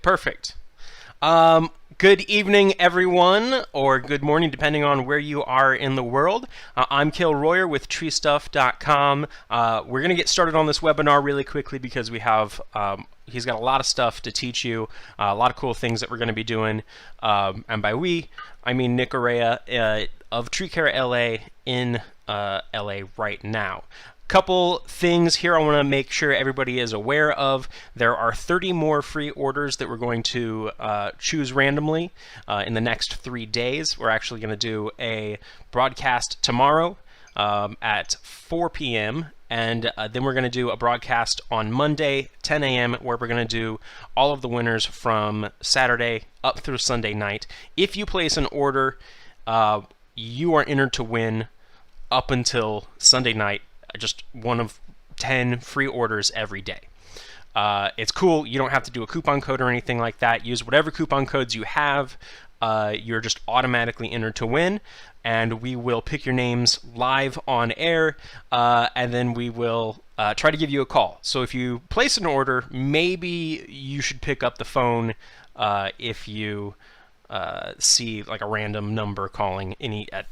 Perfect. Good evening, everyone, or good morning, depending on where you are in the world. I'm Cale Royer with treestuff.com. We're going to get started on this webinar really quickly because we have he's got a lot of stuff to teach you, a lot of cool things that we're going to be doing. And by we, I mean Nick Araya of Tree Care LA in LA right now. Couple things here I want to make sure everybody is aware of. There are 30 more free orders that we're going to choose randomly in the next 3 days. We're actually going to do a broadcast tomorrow at 4 p.m. and then we're going to do a broadcast on Monday, 10 a.m., where we're going to do all of the winners from Saturday up through Sunday night. If you place an order, you are entered to win up until Sunday night. Just one of 10 free orders every day. It's cool. You don't have to do a coupon code or anything like that. Use whatever coupon codes you have. You're just automatically entered to win, and we will pick your names live on air, and then we will try to give you a call. So if you place an order, maybe you should pick up the phone if you see like a random number calling at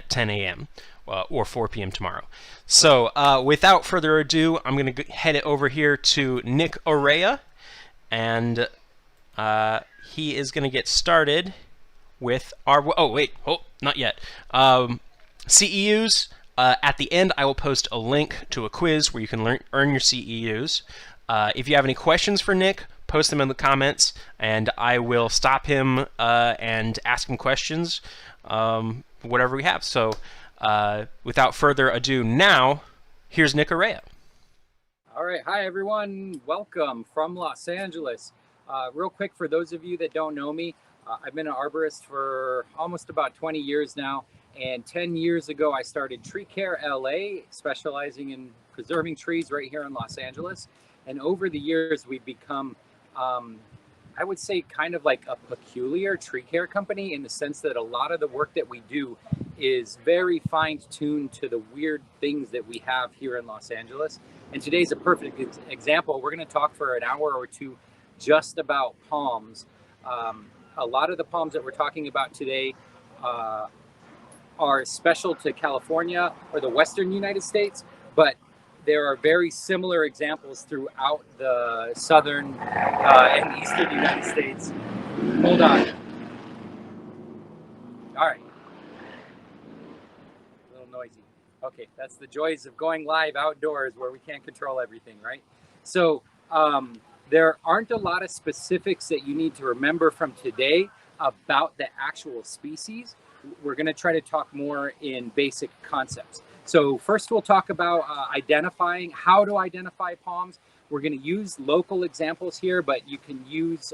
10 a.m. Or 4 p.m. tomorrow. So without further ado, I'm going to head it over here to Nick Araya, and he is going to get started with our... not yet. CEUs. At the end, I will post a link to a quiz where you can earn your CEUs. If you have any questions for Nick, post them in the comments, and I will stop him and ask him questions, whatever we have. So without further ado, now, here's Nick Araya. All right. Hi, everyone. Welcome from Los Angeles. Real quick, for those of you that don't know me, I've been an arborist for almost about 20 years now. And 10 years ago, I started Tree Care LA, specializing in preserving trees right here in Los Angeles. And over the years, we've become, I would say, kind of like a peculiar tree care company, in the sense that a lot of the work that we do is very fine-tuned to the weird things that we have here in Los Angeles. And today's a perfect example. We're going to talk for an hour or two just about palms. A lot of the palms that we're talking about today are special to California or the Western United States, but there are very similar examples throughout the Southern and Eastern United States. Hold on. All right. Noisy. Okay, that's the joys of going live outdoors where we can't control everything, right? So there aren't a lot of specifics that you need to remember from today about the actual species. We're going to try to talk more in basic concepts. So first we'll talk about identifying how to identify palms. We're going to use local examples here, but you can use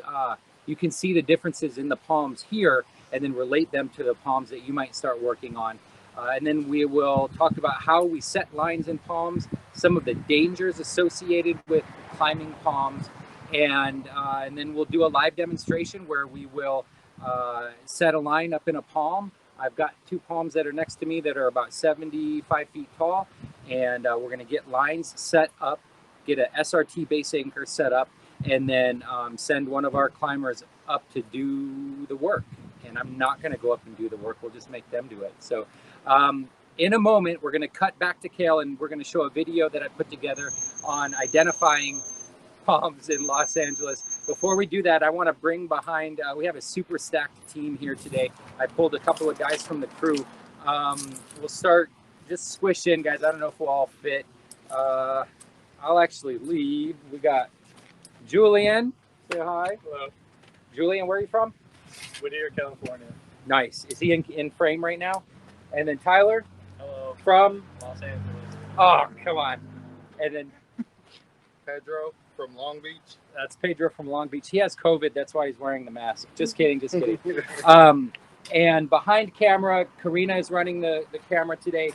you can see the differences in the palms here and then relate them to the palms that you might start working on. And then we will talk about how we set lines in palms, some of the dangers associated with climbing palms, and then we'll do a live demonstration where we will set a line up in a palm. I've got two palms that are next to me that are about 75 feet tall, and we're going to get lines set up, get an SRT base anchor set up, and then send one of our climbers up to do the work. And I'm not going to go up and do the work. We'll just make them do it. So in a moment, we're going to cut back to Cale, and we're going to show a video that I put together on identifying palms in Los Angeles. Before we do that, I want to bring behind, we have a super stacked team here today. I pulled a couple of guys from the crew. We'll start, just squish in, guys. I don't know if we'll all fit. I'll actually leave. We got Julian. Say hi. Hello. Julian, where are you from? Whittier, California. Nice. Is he in frame right now? And then Tyler? Hello. From? Los Angeles. Oh, come on. And then Pedro from Long Beach. that's Pedro from Long Beach. He has COVID. That's why he's wearing the mask. Just kidding. Just kidding. And behind camera, Karina is running the camera today.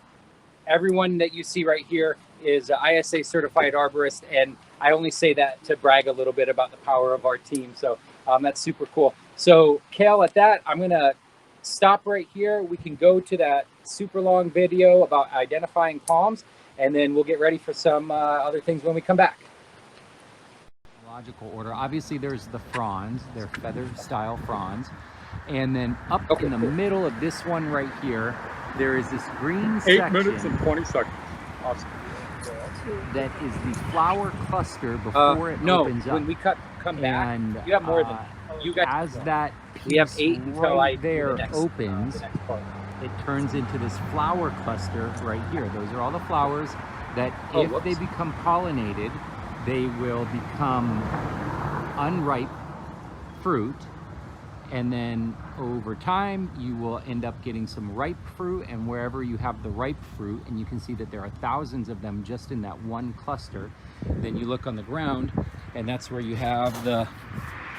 Everyone that you see right here is ISA certified arborist. And I only say that to brag a little bit about the power of our team. So that's super cool. So Cale, at that, I'm going to stop right here. We can go to that super long video about identifying palms, and then we'll get ready for some other things when we come back. chronological order. Obviously there's the fronds, they're feather style fronds. And then up in the middle of this one right here, there is this green 8 section. minutes and 20 seconds. Awesome. That is the flower cluster before it opens up. When we come back, And you have more than you got. as that We have piece 8 until right I there do the next, opens, the next part. it turns into this flower cluster right here. Those are all the flowers that if they become pollinated, they will become unripe fruit. And then over time, you will end up getting some ripe fruit, and wherever you have the ripe fruit, and you can see that there are thousands of them just in that one cluster, then you look on the ground, and that's where you have the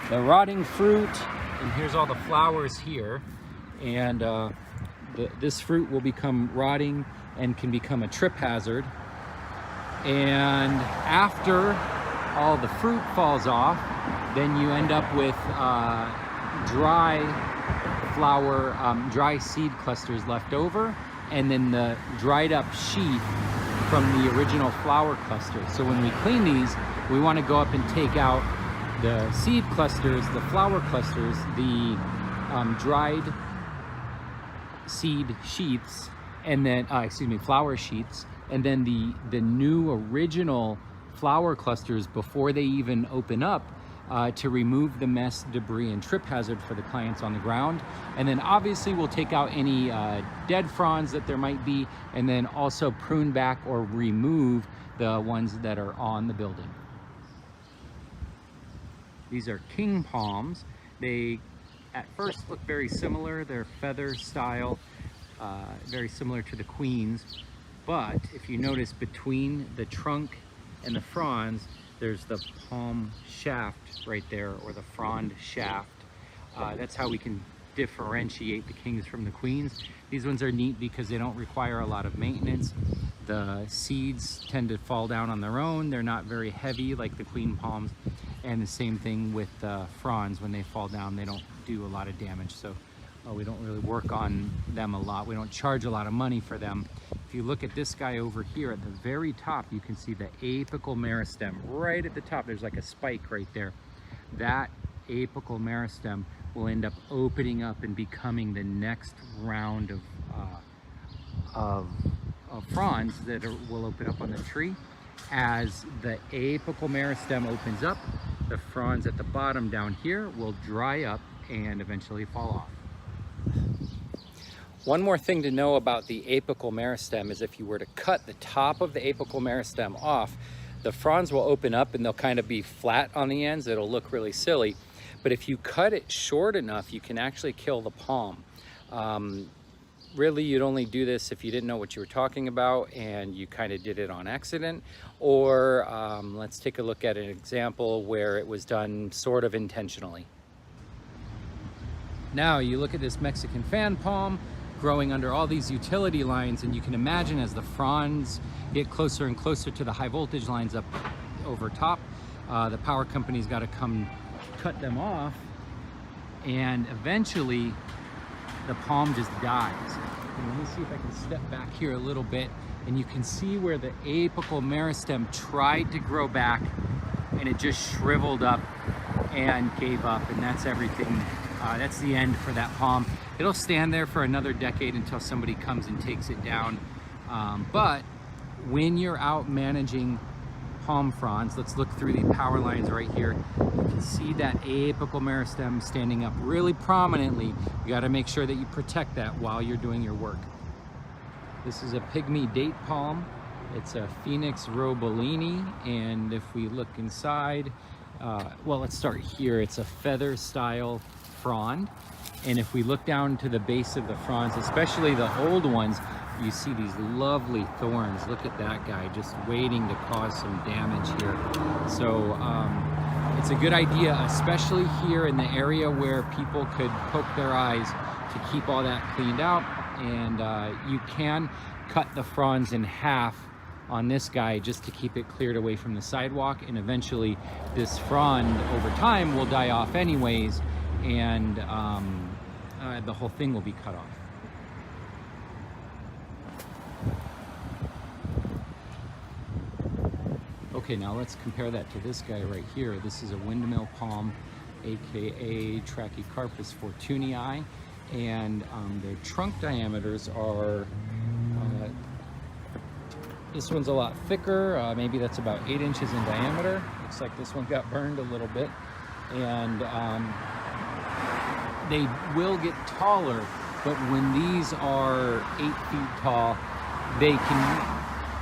rotting fruit, and here's all the flowers here, and this fruit will become rotting and can become a trip hazard. And after all the fruit falls off, then you end up with dry flower, dry seed clusters left over, and then the dried up sheath from the original flower cluster. So when we clean these, we want to go up and take out the seed clusters, the flower clusters, the dried seed sheaths, and then flower sheaths, and then the new original flower clusters before they even open up, to remove the mess, debris, and trip hazard for the clients on the ground. And then obviously we'll take out any dead fronds that there might be, and then also prune back or remove the ones that are on the building. These are king palms. They at first look very similar. They're feather style, very similar to the queens. But if you notice between the trunk and the fronds, there's the palm shaft right there, or the frond shaft. That's how we can differentiate the kings from the queens. These ones are neat because they don't require a lot of maintenance. The seeds tend to fall down on their own. They're not very heavy like the queen palms. And the same thing with the fronds. When they fall down, they don't do a lot of damage. So we don't really work on them a lot. We don't charge a lot of money for them. If you look at this guy over here at the very top, you can see the apical meristem right at the top. There's like a spike right there. That apical meristem will end up opening up and becoming the next round of fronds that will open up on the tree. As the apical meristem opens up, the fronds at the bottom down here will dry up and eventually fall off. One more thing to know about the apical meristem is if you were to cut the top of the apical meristem off, the fronds will open up and they'll kind of be flat on the ends. It'll look really silly. But if you cut it short enough, you can actually kill the palm. Really, you'd only do this if you didn't know what you were talking about and you kind of did it on accident. Or let's take a look at an example where it was done sort of intentionally. Now you look at this Mexican fan palm growing under all these utility lines, and you can imagine as the fronds get closer and closer to the high voltage lines up over top, the power company's got to come cut them off, and eventually the palm just dies. And let me see if I can step back here a little bit, and you can see where the apical meristem tried to grow back and it just shriveled up and gave up, and that's everything. That's the end for that palm. It'll stand there for another decade until somebody comes and takes it down. But when you're out managing palm fronds, let's look through the power lines right here. You can see that apical meristem standing up really prominently. You got to make sure that you protect that while you're doing your work. This is a Pygmy date palm. It's a Phoenix Robellini, and if we look inside, well, let's start here. It's a feather style frond, and if we look down to the base of the fronds, especially the old ones, you see these lovely thorns. Look at that guy just waiting to cause some damage here. So it's a good idea, especially here in the area where people could poke their eyes, to keep all that cleaned out. And you can cut the fronds in half on this guy just to keep it cleared away from the sidewalk, and eventually this frond over time will die off anyways, and the whole thing will be cut off. Okay, now let's compare that to this guy right here. This is a windmill palm, aka Trachycarpus fortunii, and their trunk diameters are, this one's a lot thicker, maybe that's about 8 inches in diameter. Looks like this one got burned a little bit. And they will get taller, but when these are 8 feet tall,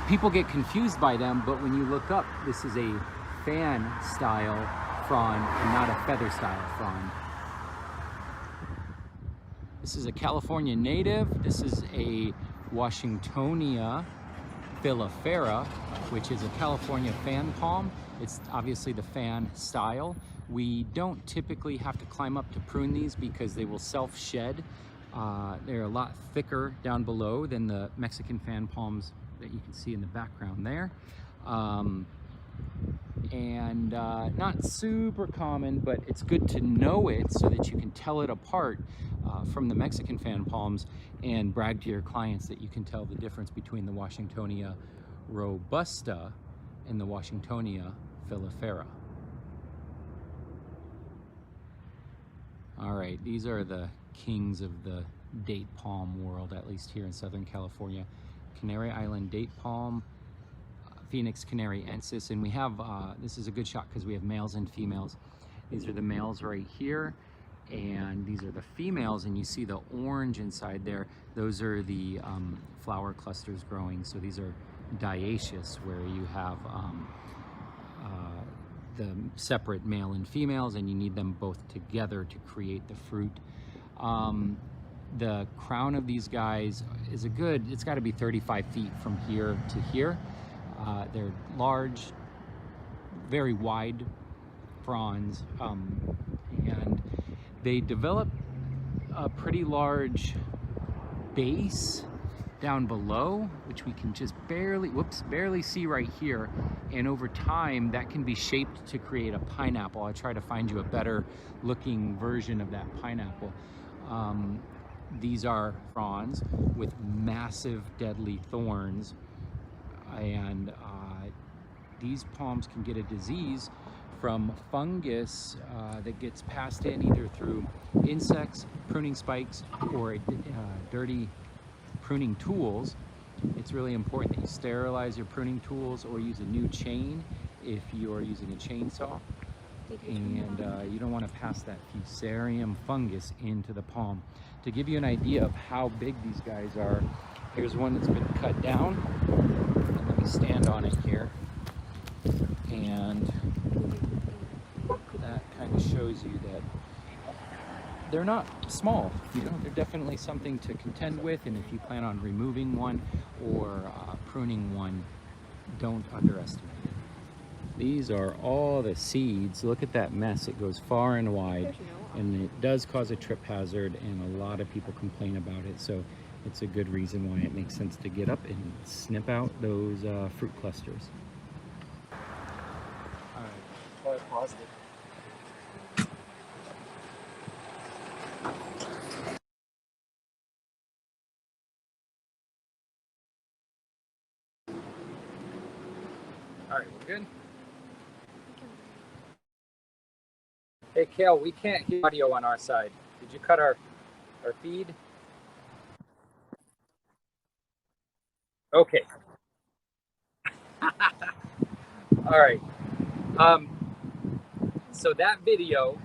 people get confused by them, but when you look up, this is a fan style frond and not a feather style frond. This is a California native. This is a Washingtonia filifera, which is a California fan palm. It's obviously the fan style. We don't typically have to climb up to prune these because they will self-shed. They're a lot thicker down below than the Mexican fan palms that you can see in the background there. Not super common, but it's good to know it so that you can tell it apart from the Mexican fan palms and brag to your clients that you can tell the difference between the Washingtonia robusta and the Washingtonia filifera. All right, these are the kings of the date palm world, at least here in Southern California. Canary Island date palm, Phoenix canariensis, and we have, this is a good shot because we have males and females. These are the males right here, and these are the females, and you see the orange inside there. Those are the flower clusters growing. So these are dioecious, where you have the separate male and females, and you need them both together to create the fruit. The crown of these guys is it's got to be 35 feet from here to here. They're large, very wide fronds, and they develop a pretty large base down below, which we can just barely see right here. And over time, that can be shaped to create a pineapple. I'll try to find you a better looking version of that pineapple. These are fronds with massive deadly thorns, and these palms can get a disease from fungus that gets passed in either through insects, pruning spikes, or dirty pruning tools. It's really important that you sterilize your pruning tools or use a new chain if you're using a chainsaw. And you don't want to pass that fusarium fungus into the palm. To give you an idea of how big these guys are, here's one that's been cut down. And let me stand on it here. And that kind of shows you that they're not small. You know, they're definitely something to contend with, and if you plan on removing one or pruning one, don't underestimate it. These are all the seeds. Look at that mess. It goes far and wide, and it does cause a trip hazard, and a lot of people complain about it. So it's a good reason why it makes sense to get up and snip out those fruit clusters. All right. Oh, positive. All right, we're good. Hey, Kale, we can't hear audio on our side. Did you cut our feed? Okay. All right. So that video,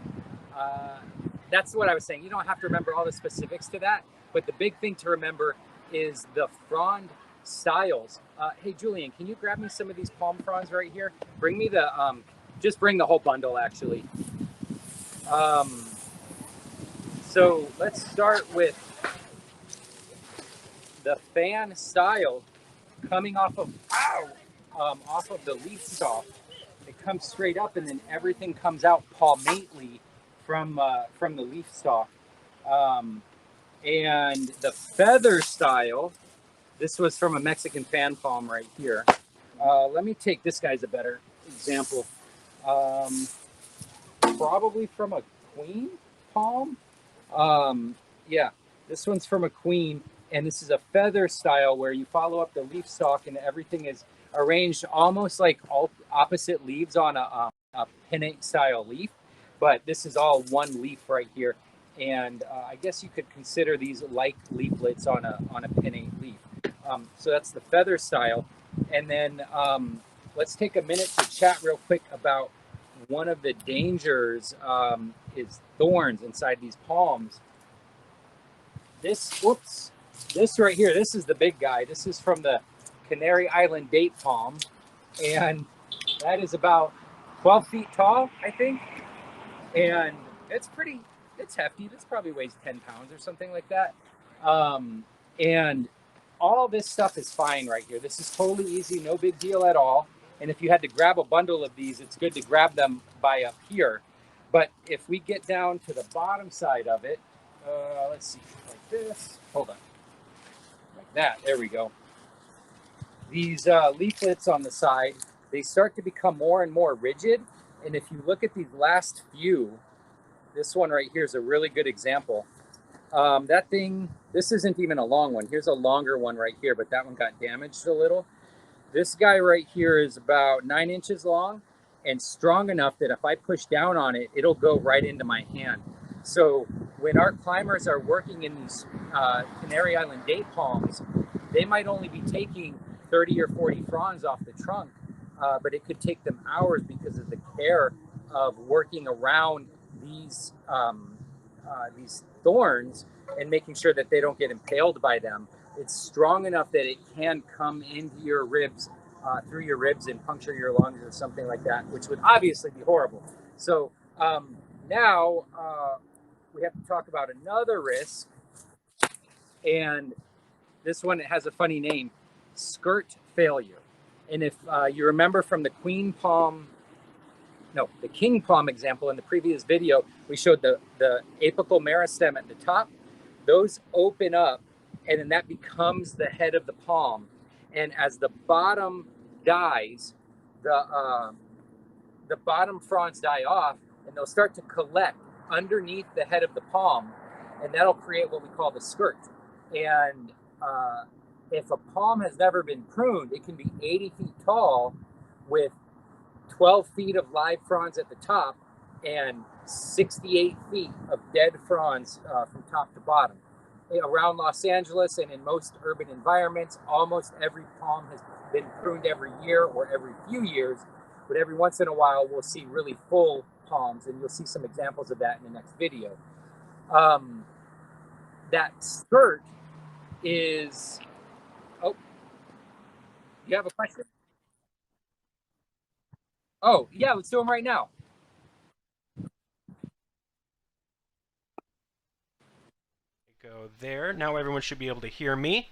that's what I was saying. You don't have to remember all the specifics to that, but the big thing to remember is the frond styles. Hey, Julian, can you grab me some of these palm fronds right here? Bring me the, just bring the whole bundle, actually. So let's start with the fan style coming off of, off of the leaf stalk. It comes straight up, and then everything comes out palmately from the leaf stalk. And the feather style, this was from a Mexican fan palm right here. Let me take this guy's a better example. Probably from a queen palm. Yeah, this one's from a queen, and this is a feather style where you follow up the leaf stalk and everything is arranged almost like all opposite leaves on a pinnate style leaf, but this is all one leaf right here. And I guess you could consider these like leaflets on a pinnate leaf. So that's the feather style. And then let's take a minute to chat real quick about one of the dangers is thorns inside these palms. This right here, this is the big guy. This is from the Canary Island date palm, and that is about 12 feet tall, I think. And it's hefty. This probably weighs 10 pounds or something like that. And all this stuff is fine right here. This is totally easy, no big deal at all. And if you had to grab a bundle of these, it's good to grab them by up here. But if we get down to the bottom side of it, let's see, like this, hold on, like that, there we go. These leaflets on the side, they start to become more and more rigid. And if you look at these last few, this one right here is a really good example. That thing, this isn't even a long one. Here's a longer one right here, but that one got damaged a little. This guy right here is about 9 inches long and strong enough that if I push down on it, it'll go right into my hand. So when our climbers are working in these Canary Island date palms, they might only be taking 30 or 40 fronds off the trunk, but it could take them hours because of the care of working around these thorns and making sure that they don't get impaled by them. It's strong enough that it can come into your ribs, through your ribs, and puncture your lungs or something like that, which would obviously be horrible. So now we have to talk about another risk, and this one has a funny name, skirt failure. And if you remember from the king palm example in the previous video, we showed the apical meristem at the top. Those open up, and then that becomes the head of the palm. And as the bottom dies, the bottom fronds die off, and they'll start to collect underneath the head of the palm, and that'll create what we call the skirt. And if a palm has never been pruned, it can be 80 feet tall with 12 feet of live fronds at the top and 68 feet of dead fronds from top to bottom. Around Los Angeles and in most urban environments, almost every palm has been pruned every year or every few years, but every once in a while we'll see really full palms, and you'll see some examples of that in the next video. That skirt is, oh, you have a question? Oh, yeah, let's do them right now. Go there. Now everyone should be able to hear me.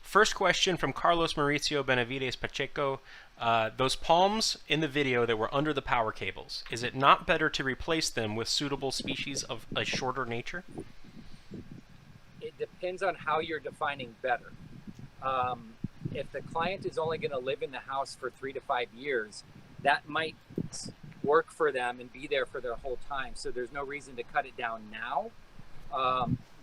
First question from Carlos Mauricio Benavides Pacheco. Those palms in the video that were under the power cables, is it not better to replace them with suitable species of a shorter nature? It depends on how you're defining better. If the client is only going to live in the house for 3 to 5 years, that might work for them and be there for their whole time. So there's no reason to cut it down now.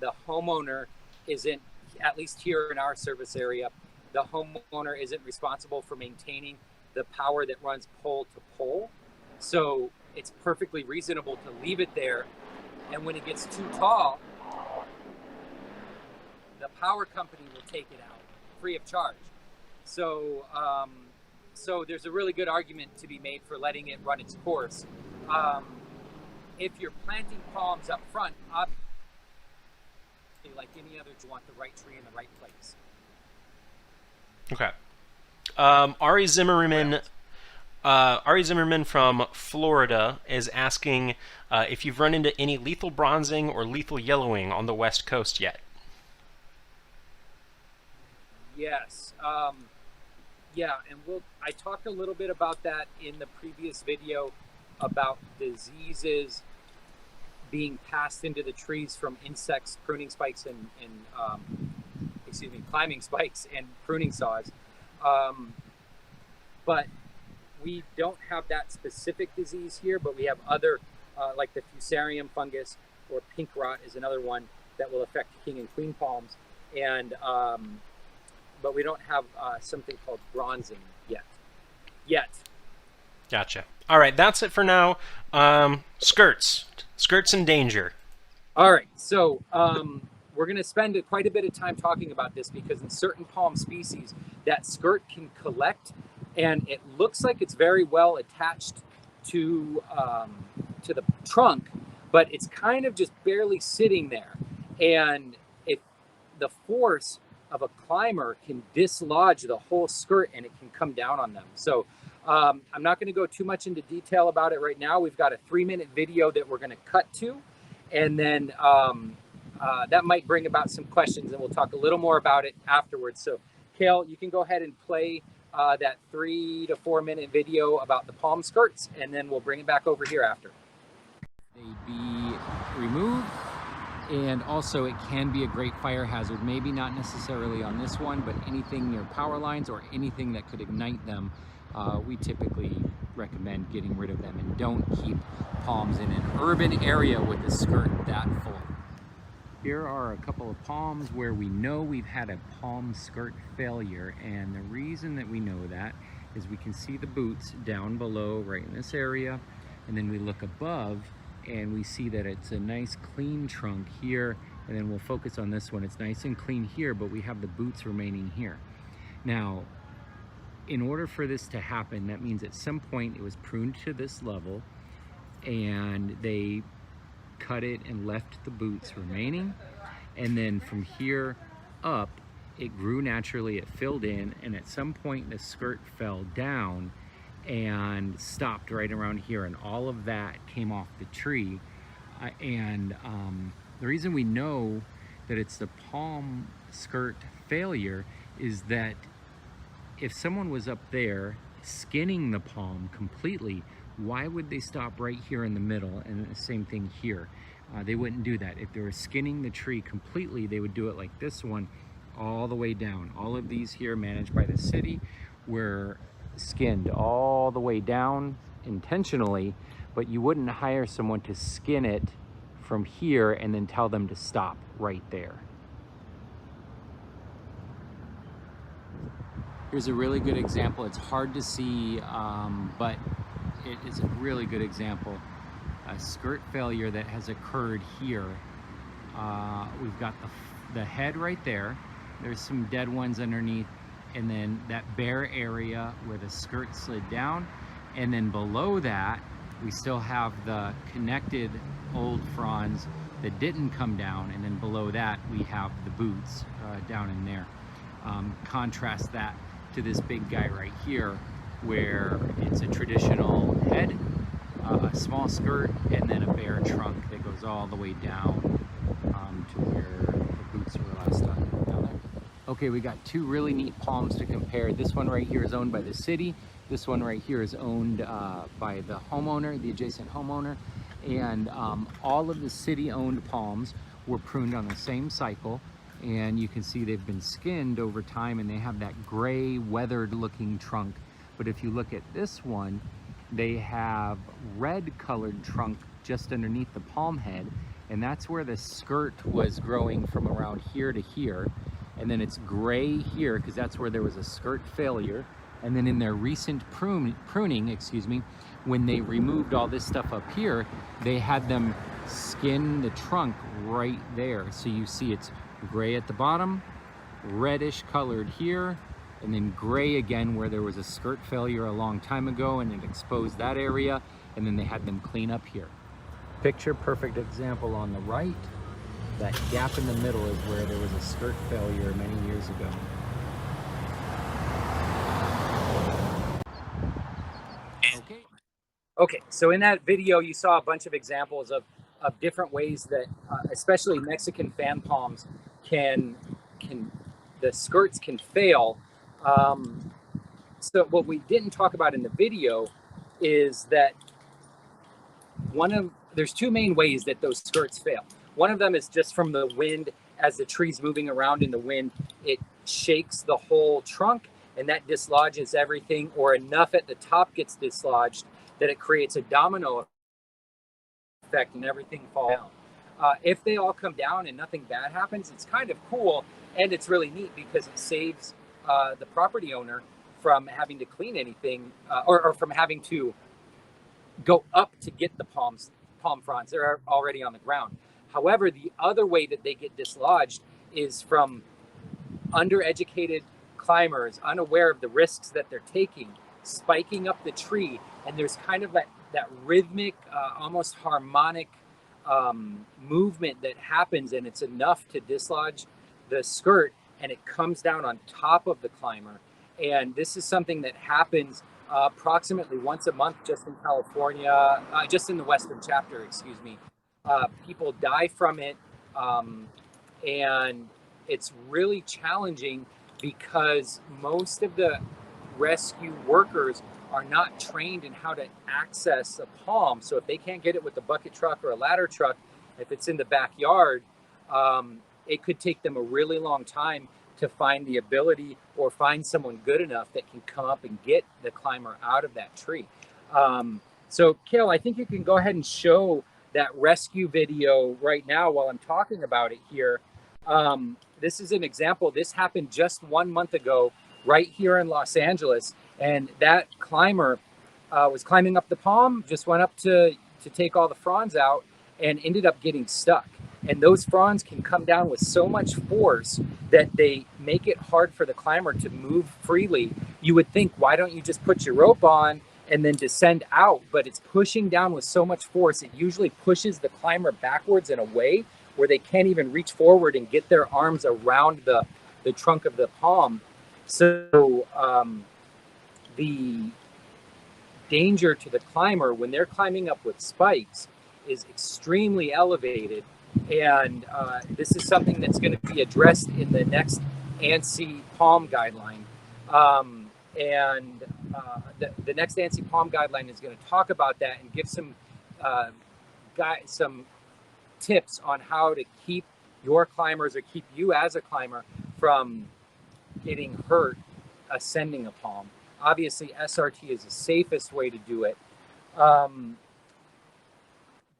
The homeowner isn't, at least here in our service area, the homeowner isn't responsible for maintaining the power that runs pole to pole. So it's perfectly reasonable to leave it there. And when it gets too tall, the power company will take it out free of charge. So, so there's a really good argument to be made for letting it run its course. If you're planting palms up front, obviously, like any other, you want the right tree in the right place. Okay. Ari Zimmerman from Florida is asking if you've run into any lethal bronzing or lethal yellowing on the West Coast yet. Yes. Yeah, and I talked a little bit about that in the previous video about diseases being passed into the trees from insects, pruning spikes, and climbing spikes and pruning saws. But we don't have that specific disease here, but we have other, like the fusarium fungus or pink rot is another one that will affect king and queen palms. And but we don't have something called bronzing yet. Gotcha. All right, that's it for now. Skirts in danger. All right, so we're going to spend quite a bit of time talking about this because in certain palm species, that skirt can collect, and it looks like it's very well attached to the trunk, but it's kind of just barely sitting there. And if the force of a climber can dislodge the whole skirt and it can come down on them. So I'm not going to go too much into detail about it right now. We've got a 3-minute video that we're going to cut to. And then that might bring about some questions, and we'll talk a little more about it afterwards. So, Kale, you can go ahead and play that 3 to 4 minute video about the palm skirts, and then we'll bring it back over here after. They'd be removed, and also it can be a great fire hazard. Maybe not necessarily on this one, but anything near power lines or anything that could ignite them, we typically recommend getting rid of them, and don't keep palms in an urban area with a skirt that full. Here are a couple of palms where we know we've had a palm skirt failure, and the reason that we know that is we can see the boots down below right in this area, and then we look above and we see that it's a nice clean trunk here, and then we'll focus on this one. It's nice and clean here, but we have the boots remaining here. Now, in order for this to happen, that means at some point it was pruned to this level and they cut it and left the boots remaining, and then from here up it grew naturally, it filled in, and at some point the skirt fell down and stopped right around here, and all of that came off the tree. The reason we know that it's the palm skirt failure is that if someone was up there skinning the palm completely, why would they stop right here in the middle? And the same thing here. They wouldn't do that. If they were skinning the tree completely, they would do it like this one, all the way down. All of these here managed by the city were skinned all the way down intentionally, but you wouldn't hire someone to skin it from here and then tell them to stop right there. Here's a really good example. It's hard to see, but it is a really good example. A skirt failure that has occurred here. We've got the head right there. There's some dead ones underneath, and then that bare area where the skirt slid down. And then below that, we still have the connected old fronds that didn't come down. And then below that, we have the boots down in there. Contrast that to this big guy right here, where it's a traditional head, a small skirt, and then a bare trunk that goes all the way down to where the boots were last time down there. Okay, we got two really neat palms to compare. This one right here is owned by the city. This one right here is owned by the homeowner, the adjacent homeowner. And all of the city-owned palms were pruned on the same cycle. And you can see they've been skinned over time, and they have that gray, weathered-looking trunk. But if you look at this one, they have red-colored trunk just underneath the palm head, and that's where the skirt was growing from around here to here. And then it's gray here because that's where there was a skirt failure. And then in their recent pruning, excuse me, when they removed all this stuff up here, they had them skin the trunk right there. So you see it's gray at the bottom, reddish colored here, and then gray again where there was a skirt failure a long time ago and it exposed that area, and then they had them clean up here. Picture perfect example on the right. That gap in the middle is where there was a skirt failure many years ago. Okay, so in that video, you saw a bunch of examples of different ways that, especially Mexican fan palms, the skirts can fail. So what we didn't talk about in the video is that there's two main ways that those skirts fail. One of them is just from the wind. As the tree's moving around in the wind, it shakes the whole trunk, and that dislodges everything, or enough at the top gets dislodged that it creates a domino effect and everything falls down. If they all come down and nothing bad happens, it's kind of cool, and it's really neat because it saves the property owner from having to clean anything or from having to go up to get the palm fronds. They're already on the ground. However, the other way that they get dislodged is from undereducated climbers, unaware of the risks that they're taking, spiking up the tree, and there's kind of that rhythmic, almost harmonic movement that happens, and it's enough to dislodge the skirt, and it comes down on top of the climber. And this is something that happens approximately once a month just in California, just in the Western chapter, excuse me. People die from it, and it's really challenging because most of the rescue workers are not trained in how to access a palm. So if they can't get it with a bucket truck or a ladder truck, if it's in the backyard, it could take them a really long time to find the ability or find someone good enough that can come up and get the climber out of that tree. So Kale, I think you can go ahead and show that rescue video right now while I'm talking about it here. This is an example. This happened just 1 month ago, right here in Los Angeles. And that climber was climbing up the palm, just went up to take all the fronds out and ended up getting stuck. And those fronds can come down with so much force that they make it hard for the climber to move freely. You would think, why don't you just put your rope on and then descend out? But it's pushing down with so much force, it usually pushes the climber backwards in a way where they can't even reach forward and get their arms around the trunk of the palm. So the danger to the climber when they're climbing up with spikes is extremely elevated. And this is something that's going to be addressed in the next ANSI palm guideline. The next ANSI palm guideline is going to talk about that and give some tips on how to keep your climbers or keep you as a climber from getting hurt ascending a palm. Obviously, SRT is the safest way to do it.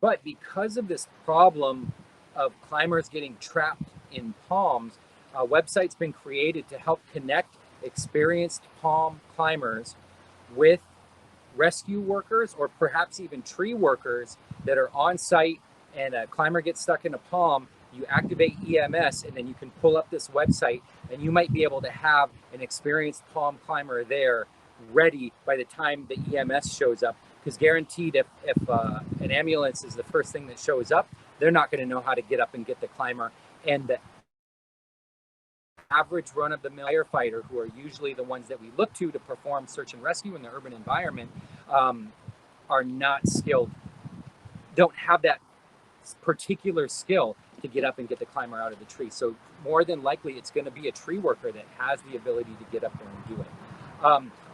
But because of this problem of climbers getting trapped in palms, a website's been created to help connect experienced palm climbers with rescue workers or perhaps even tree workers that are on site, and a climber gets stuck in a palm. You activate EMS, and then you can pull up this website, and you might be able to have an experienced palm climber there ready by the time the EMS shows up. Because guaranteed, if an ambulance is the first thing that shows up, they're not going to know how to get up and get the climber. And the average run-of-the-mill firefighter, who are usually the ones that we look to perform search and rescue in the urban environment, are not skilled, don't have that particular skill to get up and get the climber out of the tree. So more than likely, it's going to be a tree worker that has the ability to get up there and do it.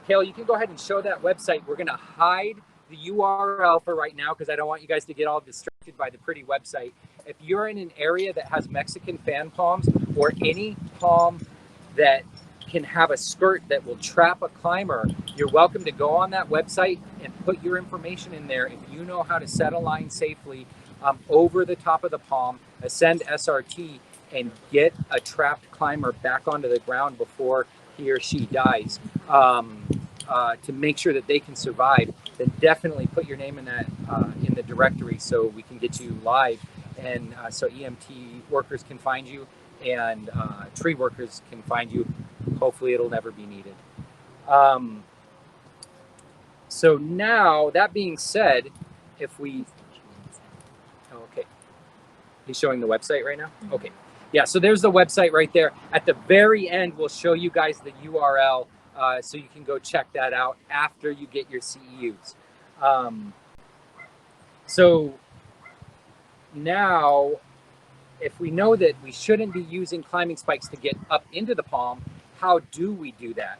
Kale, you can go ahead and show that website. We're going to hide the URL for right now because I don't want you guys to get all distracted by the pretty website. If you're in an area that has Mexican fan palms or any palm that can have a skirt that will trap a climber, you're welcome to go on that website and put your information in there. If you know how to set a line safely over the top of the palm, ascend SRT, and get a trapped climber back onto the ground before he or she dies, to make sure that they can survive, then definitely put your name in that in the directory so we can get you live, and so EMT workers can find you and tree workers can find you. Hopefully it'll never be needed. So now, that being said, if we, okay, he's showing the website right now? Okay, yeah, so there's the website right there. At the very end, we'll show you guys the URL so you can go check that out after you get your CEUs. So now, if we know that we shouldn't be using climbing spikes to get up into the palm, how do we do that?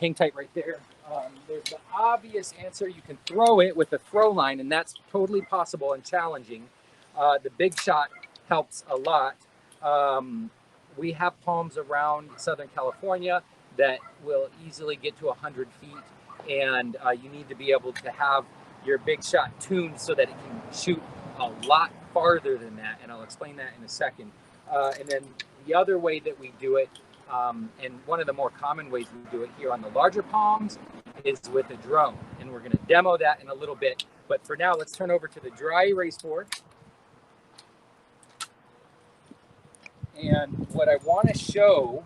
Hang tight right there. There's the obvious answer. You can throw it with a throw line, and that's totally possible and challenging. The big shot helps a lot. We have palms around Southern California that will easily get to 100 feet, and you need to be able to have your big shot tuned so that it can shoot a lot farther than that, and I'll explain that in a second. And then the other way that we do it And one of the more common ways we do it here on the larger palms is with a drone. And we're going to demo that in a little bit. But for now, let's turn over to the dry erase board. And what I want to show,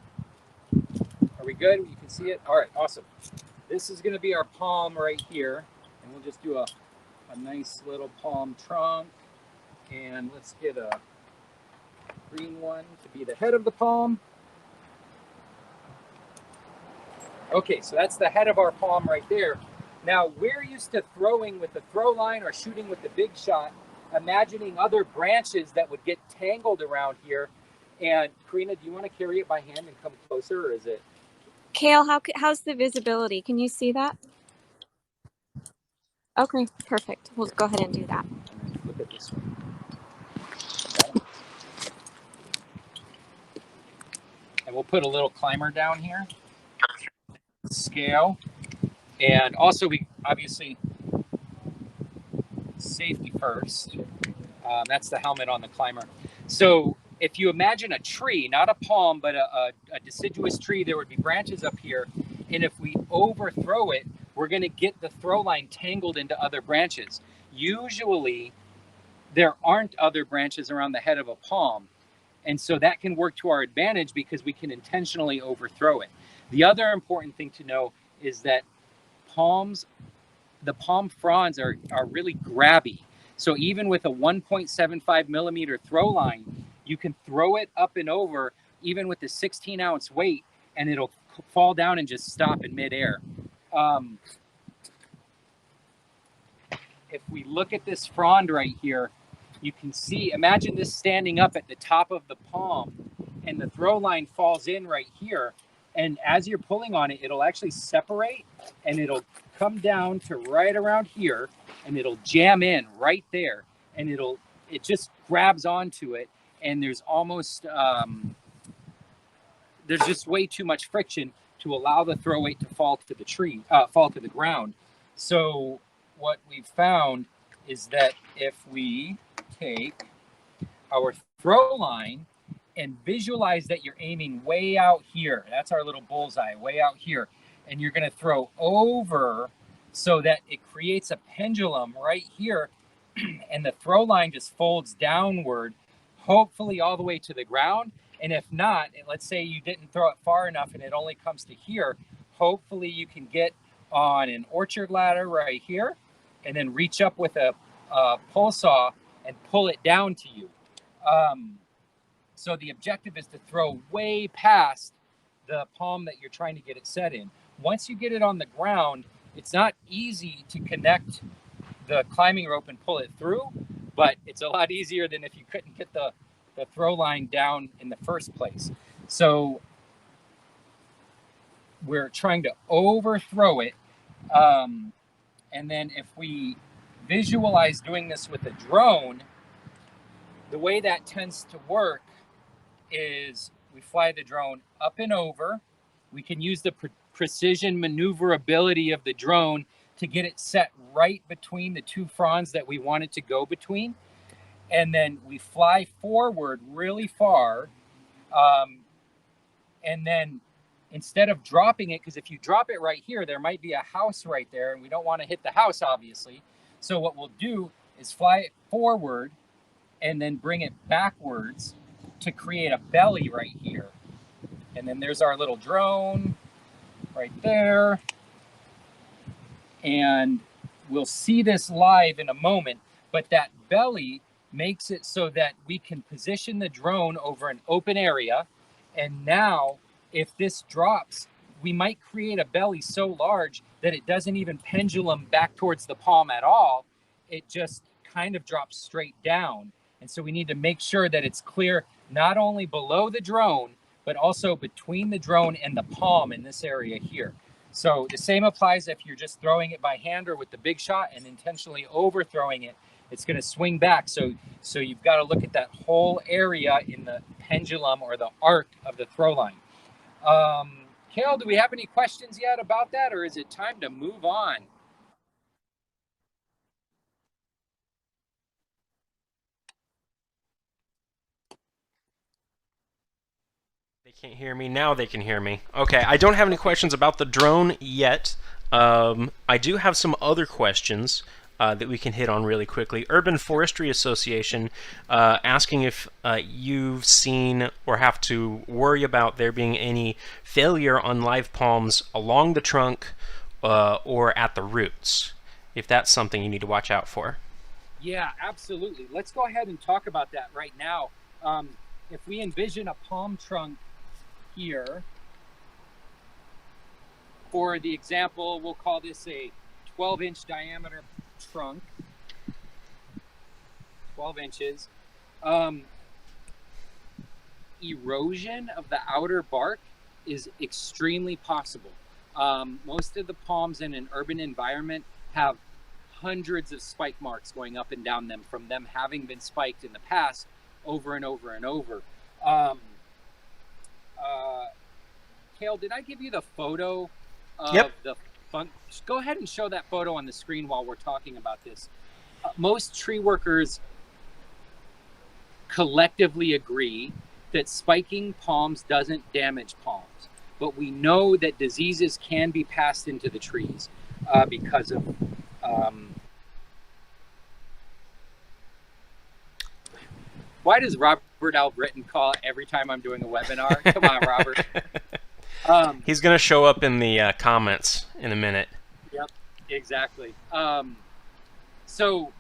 are we good? You can see it? All right, awesome. This is going to be our palm right here. And we'll just do a nice little palm trunk. And let's get a green one to be the head of the palm. Okay, so that's the head of our palm right there. Now, we're used to throwing with the throw line or shooting with the big shot, imagining other branches that would get tangled around here. And Karina, do you want to carry it by hand and come closer, or is it? Kale, how's the visibility? Can you see that? Okay, perfect. We'll go ahead and do that. Look at this one. And we'll put a little climber down here. Scale. And also, we obviously, safety first. That's the helmet on the climber. So if you imagine a tree, not a palm, but a deciduous tree, there would be branches up here. And if we overthrow it, we're going to get the throw line tangled into other branches. Usually, there aren't other branches around the head of a palm. And so that can work to our advantage because we can intentionally overthrow it. The other important thing to know is that the palm fronds are really grabby. So even with a 1.75 millimeter throw line, you can throw it up and over, even with the 16-ounce weight, and it'll fall down and just stop in midair. If we look at this frond right here, you can see, imagine this standing up at the top of the palm, and the throw line falls in right here. And as you're pulling on it, it'll actually separate, and it'll come down to right around here, and it'll jam in right there, and it just grabs onto it, and there's almost there's just way too much friction to allow the throw weight to fall to the ground. So what we've found is that if we take our throw line and visualize that you're aiming way out here, that's our little bullseye, way out here, and you're going to throw over so that it creates a pendulum right here, and the throw line just folds downward, hopefully all the way to the ground. And if not, let's say you didn't throw it far enough and it only comes to here, hopefully you can get on an orchard ladder right here and then reach up with a pull saw and pull it down to you. So the objective is to throw way past the palm that you're trying to get it set in. Once you get it on the ground, it's not easy to connect the climbing rope and pull it through, but it's a lot easier than if you couldn't get the throw line down in the first place. So we're trying to overthrow it. And then if we visualize doing this with a drone, the way that tends to work is we fly the drone up and over. We can use the precision maneuverability of the drone to get it set right between the two fronds that we want it to go between. And then we fly forward really far. And then instead of dropping it, because if you drop it right here, there might be a house right there, and we don't want to hit the house, obviously. So what we'll do is fly it forward and then bring it backwards to create a belly right here. And then there's our little drone right there. And we'll see this live in a moment, but that belly makes it so that we can position the drone over an open area. And now if this drops, we might create a belly so large that it doesn't even pendulum back towards the palm at all. It just kind of drops straight down. And so we need to make sure that it's clear not only below the drone, but also between the drone and the palm in this area here. So the same applies if you're just throwing it by hand or with the big shot and intentionally overthrowing it. It's going to swing back. So you've got to look at that whole area in the pendulum or the arc of the throw line. Kale, do we have any questions yet about that, or is it time to move on? They They can't hear me. Now they can hear me. Okay, I don't have any questions about the drone yet. I do have some other questions that we can hit on really quickly. Urban Forestry Association asking if you've seen or have to worry about there being any failure on live palms along the trunk or at the roots, if that's something you need to watch out for. Yeah, absolutely. Let's go ahead and talk about that right now. If we envision a palm trunk here, for the example, we'll call this a 12-inch diameter trunk, 12 inches. Erosion of the outer bark is extremely possible. Most of the palms in an urban environment have hundreds of spike marks going up and down them from them having been spiked in the past over and over and over. Kale, did I give you the photo of the fun? Go ahead and show that photo on the screen while we're talking about this. Most tree workers collectively agree that spiking palms doesn't damage palms, but we know that diseases can be passed into the trees because of why does Robert L. Britton call every time I'm doing a webinar? Come on, Robert. He's going to show up in the comments in a minute. Yep, exactly. So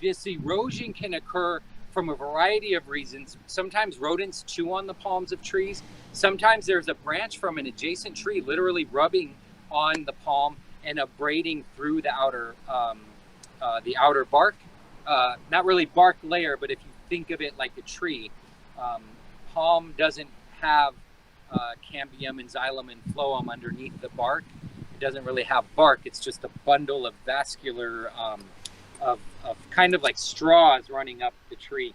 this erosion can occur from a variety of reasons. Sometimes rodents chew on the palms of trees. Sometimes there's a branch from an adjacent tree literally rubbing on the palm and abrading through the outer bark. Not really bark layer, but if you think of it like a tree, palm doesn't have cambium and xylem and phloem underneath the bark. It doesn't really have bark. It's just a bundle of vascular, of kind of like straws running up the tree.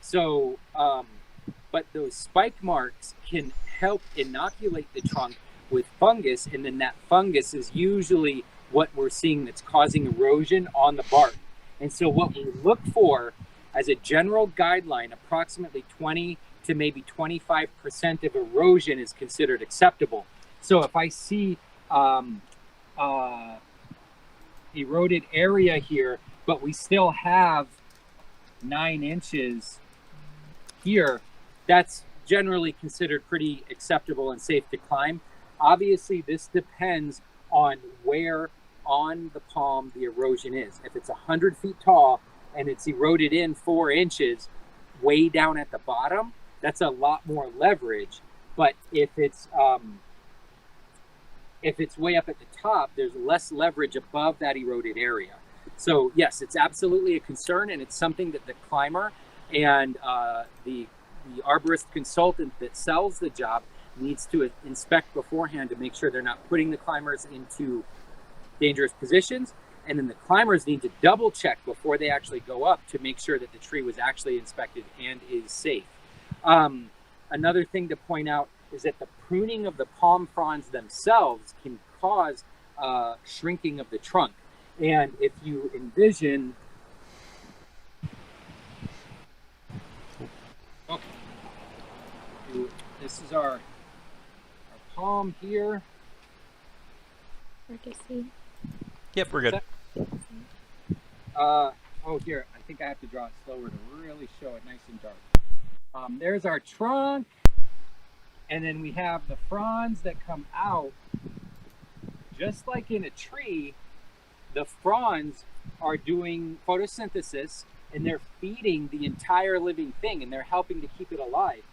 So, but those spike marks can help inoculate the trunk with fungus, and then that fungus is usually what we're seeing that's causing erosion on the bark. And so what we look for as a general guideline, approximately 20 to maybe 25% of erosion is considered acceptable. So if I see eroded area here, but we still have 9 inches here, that's generally considered pretty acceptable and safe to climb. Obviously, this depends on where on the palm the erosion is. If it's 100 feet tall and it's eroded in 4 inches way down at the bottom, that's a lot more leverage. But if it's way up at the top, there's less leverage above that eroded area. So yes, it's absolutely a concern, and it's something that the climber and the arborist consultant that sells the job needs to inspect beforehand to make sure they're not putting the climbers into dangerous positions. And then the climbers need to double check before they actually go up to make sure that the tree was actually inspected and is safe. Another thing to point out is that the pruning of the palm fronds themselves can cause shrinking of the trunk. And if you envision, okay, this is our palm here. Hard to see. Yep, we're good. Oh, here, I think I have to draw it slower to really show it nice and dark. There's our trunk, and then we have the fronds that come out. Just like in a tree, the fronds are doing photosynthesis, and they're feeding the entire living thing, and they're helping to keep it alive.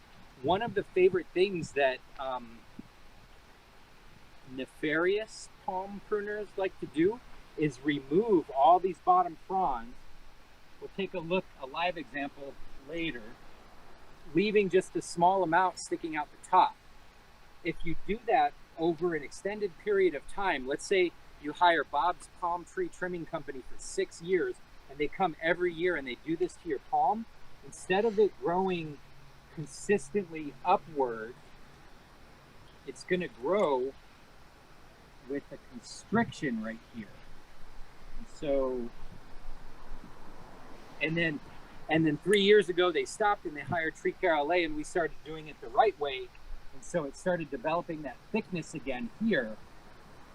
One of the favorite things that nefarious palm pruners like to do is remove all these bottom fronds. We'll take a live example later, leaving just a small amount sticking out the top. If you do that over an extended period of time, let's say you hire Bob's Palm Tree Trimming Company for 6 years, and they come every year and they do this to your palm, instead of it growing consistently upward, it's going to grow with a constriction right here. And so, and then And then 3 years ago, they stopped and they hired Tree Care LA, and we started doing it the right way. And so it started developing that thickness again here,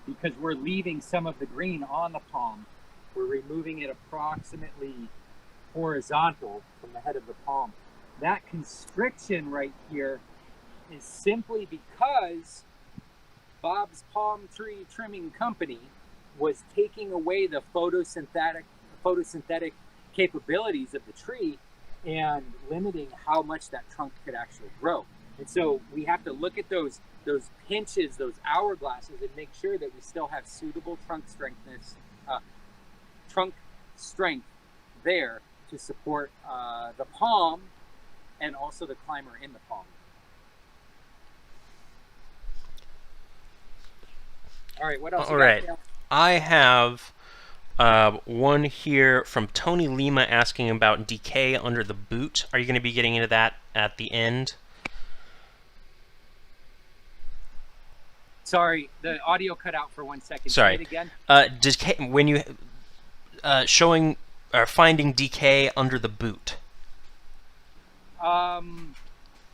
because we're leaving some of the green on the palm. We're removing it approximately horizontal from the head of the palm. That constriction right here is simply because Bob's Palm Tree Trimming Company was taking away the photosynthetic capabilities of the tree and limiting how much that trunk could actually grow. And so we have to look at those pinches, those hourglasses, and make sure that we still have suitable trunk strength there to support the palm and also the climber in the palm. All right, what else? All right, I have one here from Tony Lima asking about decay under the boot. Are you going to be getting into that at the end? Sorry, the audio cut out for 1 second. Sorry. Say it again. Decay, when you showing or finding decay under the boot.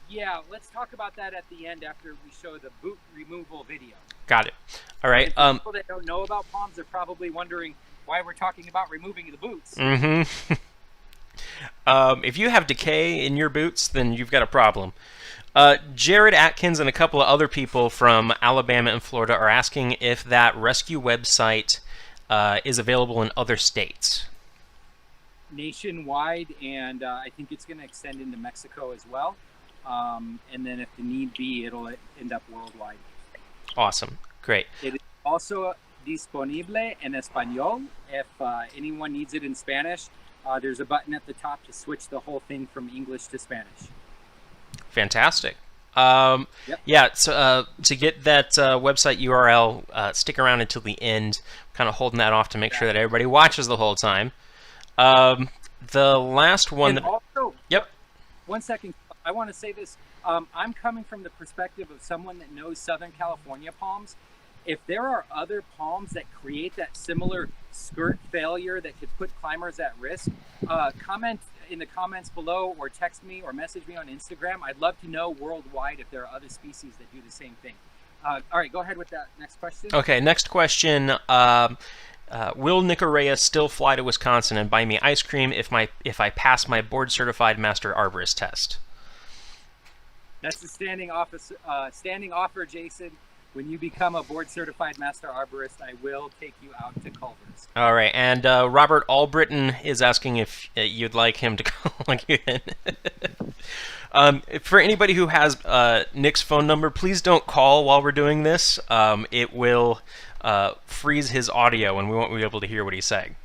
Yeah, let's talk about that at the end after we show the boot removal video. Got it. All right. People that don't know about palms are probably wondering why we're talking about removing the boots. Mm-hmm. If you have decay in your boots, then you've got a problem. Jared Atkins and a couple of other people from Alabama and Florida are asking if that rescue website is available in other states. Nationwide, and I think it's going to extend into Mexico as well. And then if the need be, it'll end up worldwide. Awesome. Great. It is also disponible en español. If anyone needs it in Spanish, there's a button at the top to switch the whole thing from English to Spanish. Fantastic. Yep. Yeah, so to get that website URL, stick around until the end. Kind of holding that off to make sure that everybody watches the whole time. The last one. And also, yep. 1 second. I want to say this. I'm coming from the perspective of someone that knows Southern California palms. If there are other palms that create that similar skirt failure that could put climbers at risk, comment in the comments below or text me or message me on Instagram. I'd love to know worldwide if there are other species that do the same thing. All right, go ahead with that next question. Okay, next question. Will Nick Araya still fly to Wisconsin and buy me ice cream if I pass my board-certified master arborist test? That's the standing offer, Jason. When you become a board-certified master arborist, I will take you out to Culver's. All right, and Robert Albritton is asking if you'd like him to call you in. For anybody who has Nick's phone number, please don't call while we're doing this. It will freeze his audio, and we won't be able to hear what he's saying.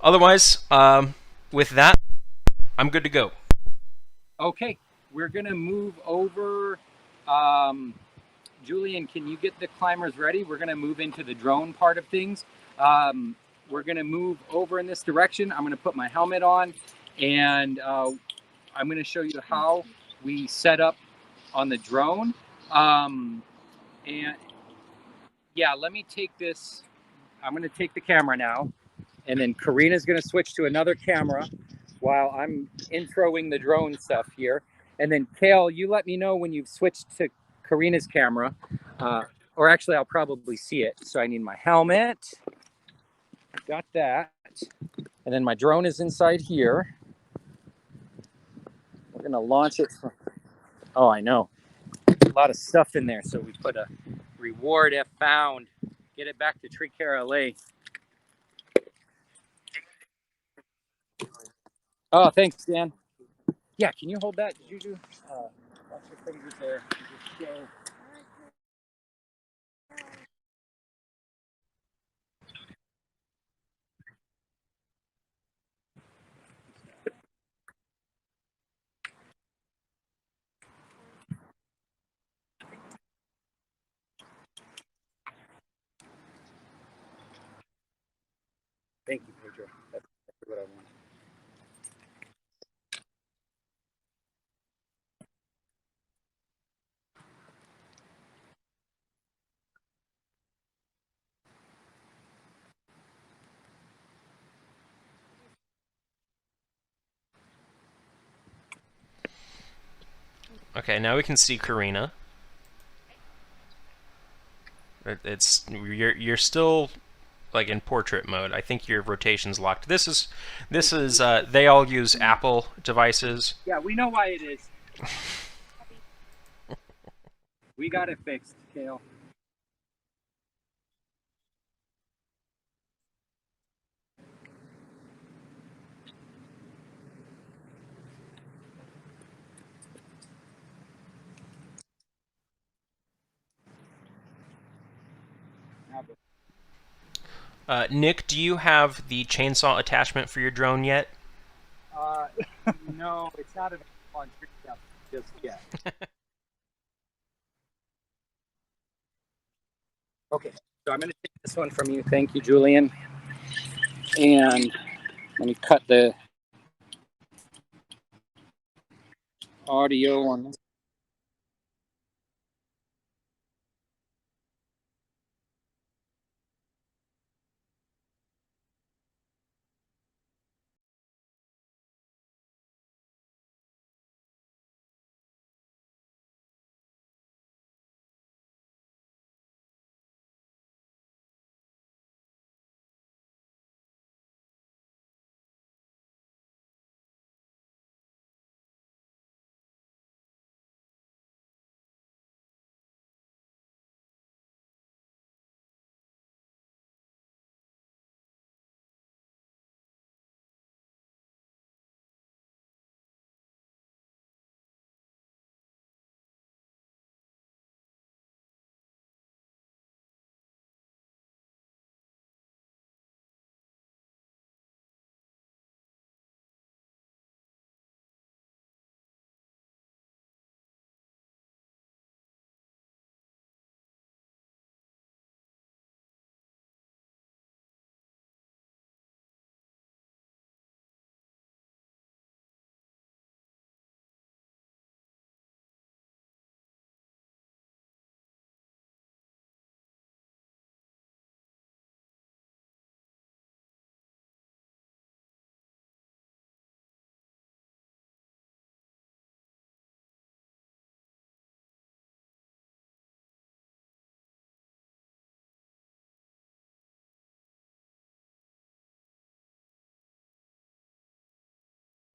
Otherwise, with that, I'm good to go. Okay, we're going to move over. Julian, can you get the climbers ready? We're going to move into the drone part of things. We're going to move over in this direction. I'm going to put my helmet on, and I'm going to show you how we set up on the drone. And yeah, let me take this. I'm going to take the camera now, and then Karina's going to switch to another camera while I'm introing the drone stuff here. And then Kale, you let me know when you've switched to Karina's camera, or actually I'll probably see it. So I need my helmet, got that. And then my drone is inside here. We're gonna launch it. Oh, I know, a lot of stuff in there. So we put a reward if found, get it back to Tree Care LA. Oh, thanks, Dan. Yeah, can you hold that, Juju? Watch your fingers there. Just go. Thank you, Pedro. That's what I want. Okay, now we can see Karina. You're still like in portrait mode. I think your rotation's locked. This is they all use Apple devices. Yeah, we know why it is. We got it fixed, Kale. Nick, do you have the chainsaw attachment for your drone yet? No, it's not available on tree stuff just yet. Okay, so I'm going to take this one from you. Thank you, Julian. And let me cut the audio on this.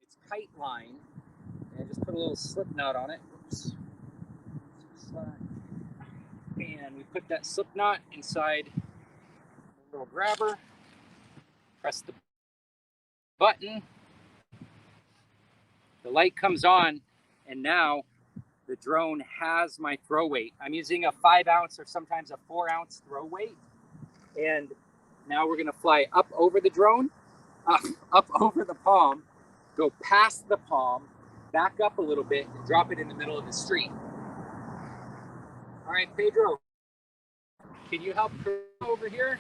It's kite line. And I just put a little slip knot on it. Oops. And we put that slip knot inside a little grabber. Press the button. The light comes on, and now the drone has my throw weight. I'm using a 5 ounce or sometimes a 4 ounce throw weight. And now we're gonna fly up over the drone, up over the palm, go past the palm, back up a little bit, and drop it in the middle of the street. All right, Pedro, can you help over here?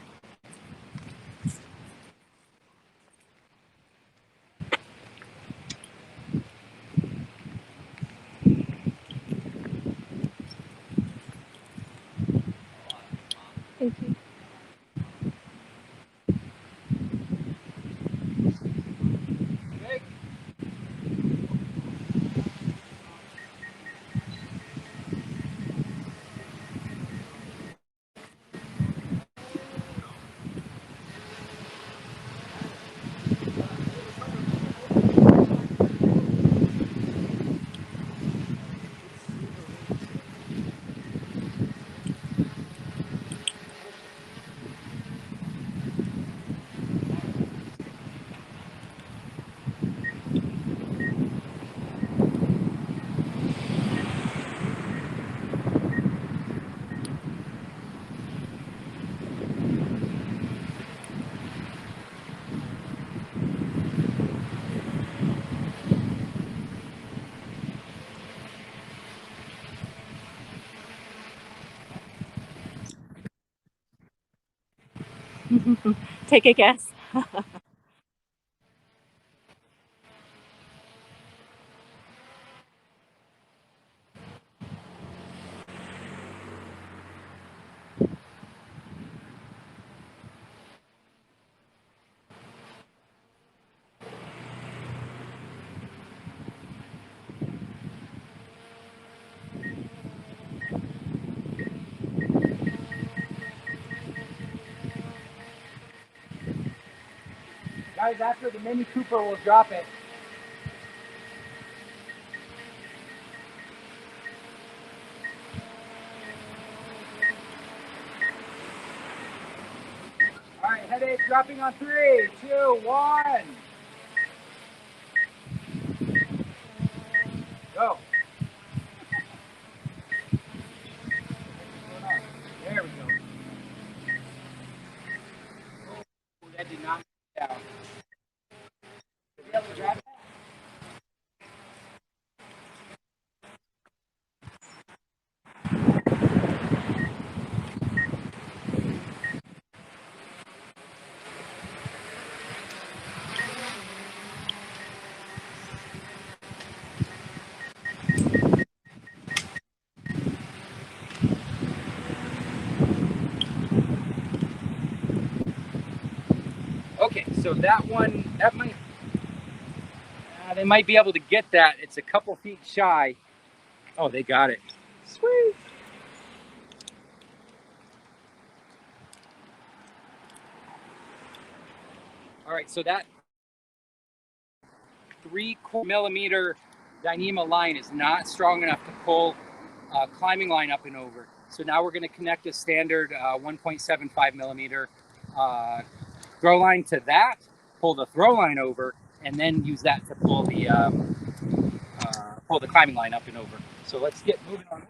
Thank you. Okay. Take a guess. guys. After the Mini Cooper will drop it. All right, headache dropping on 3, 2, 1. Go. There we go. Oh, that did not move down. Did you be able to grab that? Okay, so that one, that might, they might be able to get that. It's a couple feet shy. Oh, they got it. Sweet. All right, so that 3/4mm Dyneema line is not strong enough to pull climbing line up and over. So now we're going to connect a standard 1.75mm throw line to that, pull the throw line over, and then use that to pull the climbing line up and over. So let's get moving on that.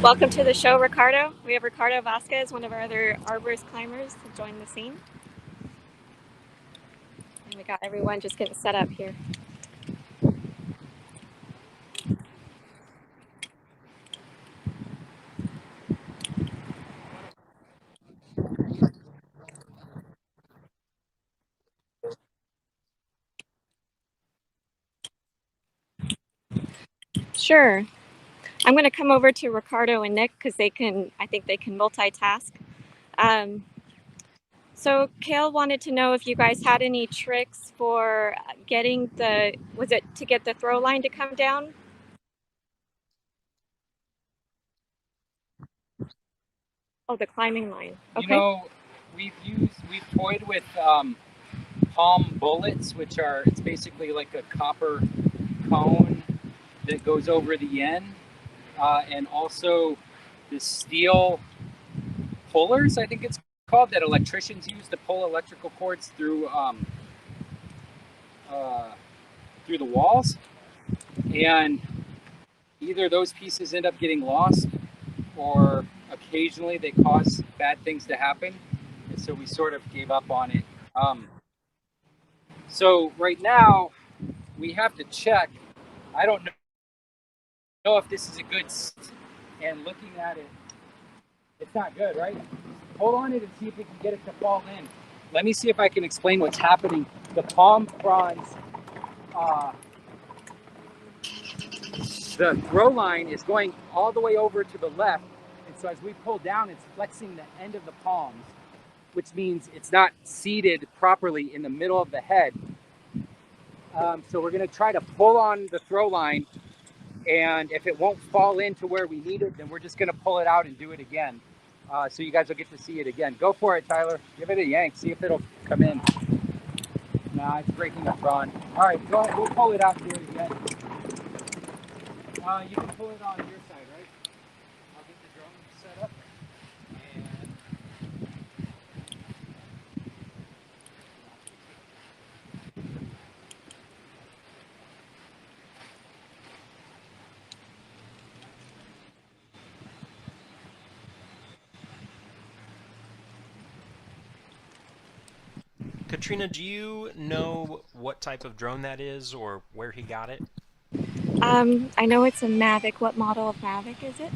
Welcome to the show, Ricardo. We have Ricardo Vasquez, one of our other arborist climbers, to join the scene. And we got everyone just getting set up here. Sure. I'm going to come over to Ricardo and Nick because I think they can multitask. So Kale wanted to know if you guys had any tricks for getting was it to get the throw line to come down? Oh, the climbing line. Okay. You know, we've toyed with palm bullets, which it's basically like a copper cone that goes over the end, and also the steel pullers, I think it's called, that electricians use to pull electrical cords through the walls. And either those pieces end up getting lost, or occasionally they cause bad things to happen, and so we sort of gave up on it. So right now we have to check. I don't know if this is a good and looking at it, it's not good, right? Hold on it and see if we can get it to fall in. Let me see if I can explain what's happening. The palm fronds, the throw line is going all the way over to the left, and so as we pull down, it's flexing the end of the palms, which means it's not seated properly in the middle of the head. So we're going to try to pull on the throw line, and if it won't fall into where we need it, then we're just going to pull it out and do it again. So you guys will get to see it again. Go for it, Tyler. Give it a yank. See if it'll come in. Nah, it's breaking up, Ron. All right, go ahead. We'll pull it out here again. You can pull it on your side, right? I'll get the drone set up. Katrina, do you know what type of drone that is or where he got it? I know it's a Mavic. What model of Mavic is it?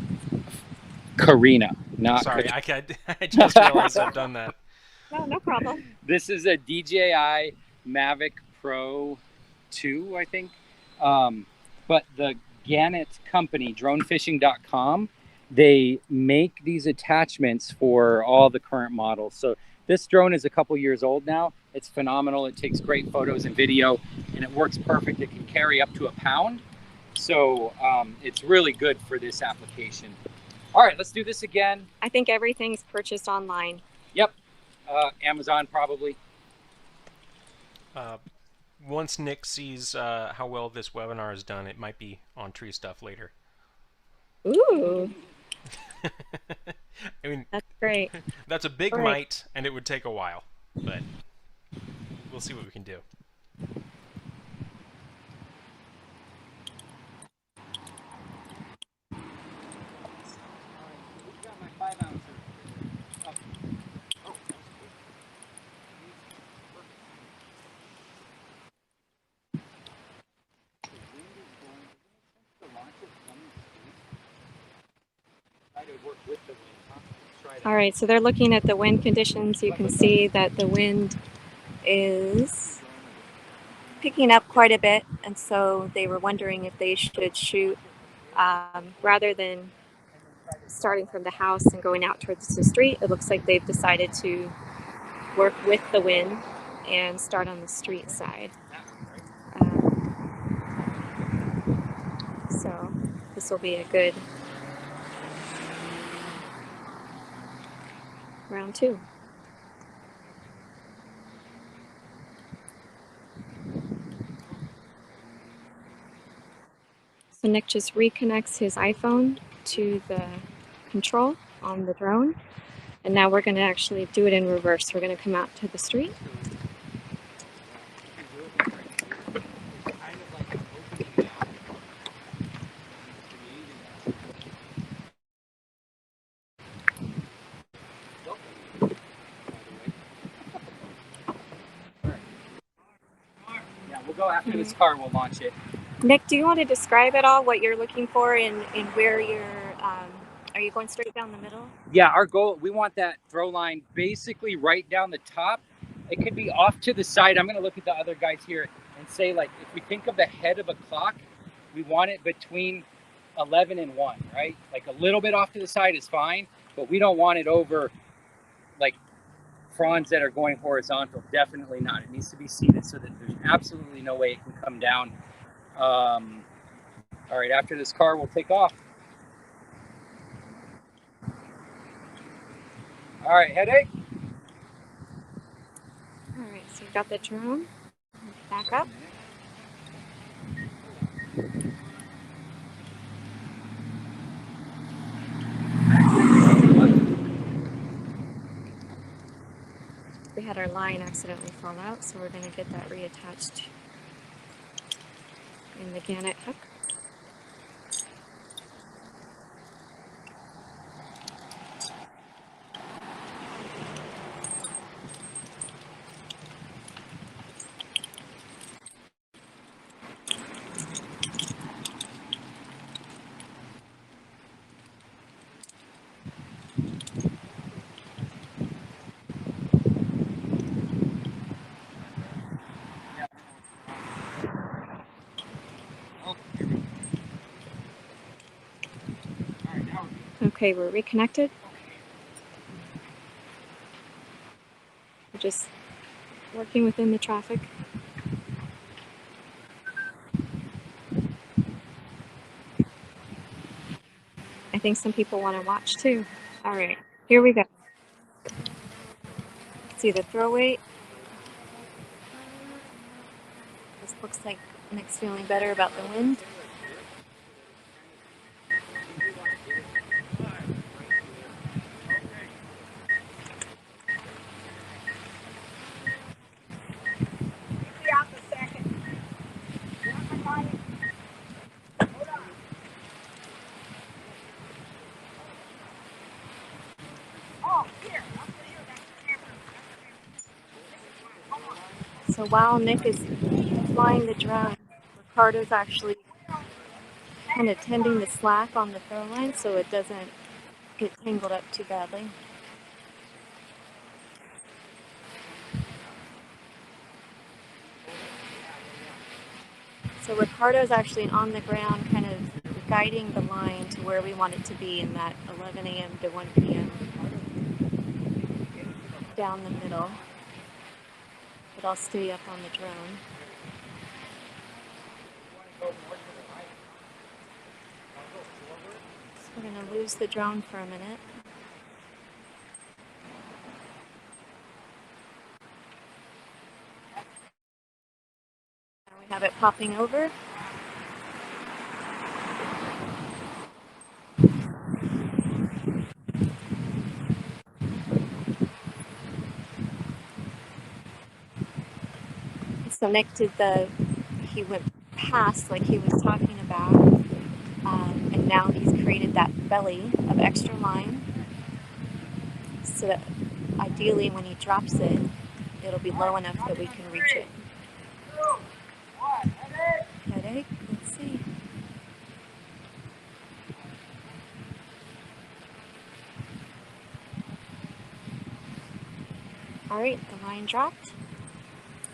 Karina, not Sorry, I just realized I've done that. No problem. This is a DJI Mavic Pro 2, I think. But the Gannett company, dronefishing.com. They make these attachments for all the current models. So this drone is a couple years old now. It's phenomenal. It takes great photos and video, and it works perfect. It can carry up to a pound. So it's really good for this application. All right, let's do this again. I think everything's purchased online. Yep, Amazon probably. Once Nick sees how well this webinar is done, it might be on Tree Stuff later. Ooh, I mean, that's great. that's a big might, and it would take a while, but we'll see what we can do. All right, so they're looking at the wind conditions. You can see that the wind is picking up quite a bit, and so they were wondering if they should shoot rather than starting from the house and going out towards the street. It looks like they've decided to work with the wind and start on the street side. So this will be a good round two. So Nick just reconnects his iPhone to the control on the drone. And now we're going to actually do it in reverse. We're going to come out to the street. Yeah, we'll go after this car. We'll launch it. Nick, do you want to describe at all what you're looking for in where you're, are you going straight down the middle? Yeah, our goal, we want that throw line basically right down the top. It could be off to the side. I'm going to look at the other guys here and say, like, if we think of the head of a clock, we want it between 11 and 1, right? Like a little bit off to the side is fine, but we don't want it over like fronds that are going horizontal. Definitely not. It needs to be seated so that there's absolutely no way it can come down. All right, after this car, we'll take off. All right, headache. All right, so you've got the drone. Back up. We had our line accidentally fall out, so we're going to get that reattached in the Gannett hook. Okay, we're reconnected. We're just working within the traffic. I think some people want to watch too. All right, here we go. See the throw weight. This looks like Nick's feeling better about the wind. So while Nick is flying the drone, Ricardo's actually kind of tending the slack on the throw line so it doesn't get tangled up too badly. So Ricardo's actually on the ground kind of guiding the line to where we want it to be in that 11 a.m. to 1 p.m. down the middle. But I'll stay up on the drone. So we're going to lose the drone for a minute. Now we have it popping over. So Nick he went past like he was talking about, and now he's created that belly of extra line, so that ideally when he drops it, it'll be low enough that we can reach it. Headache? Let's see. All right, the line dropped.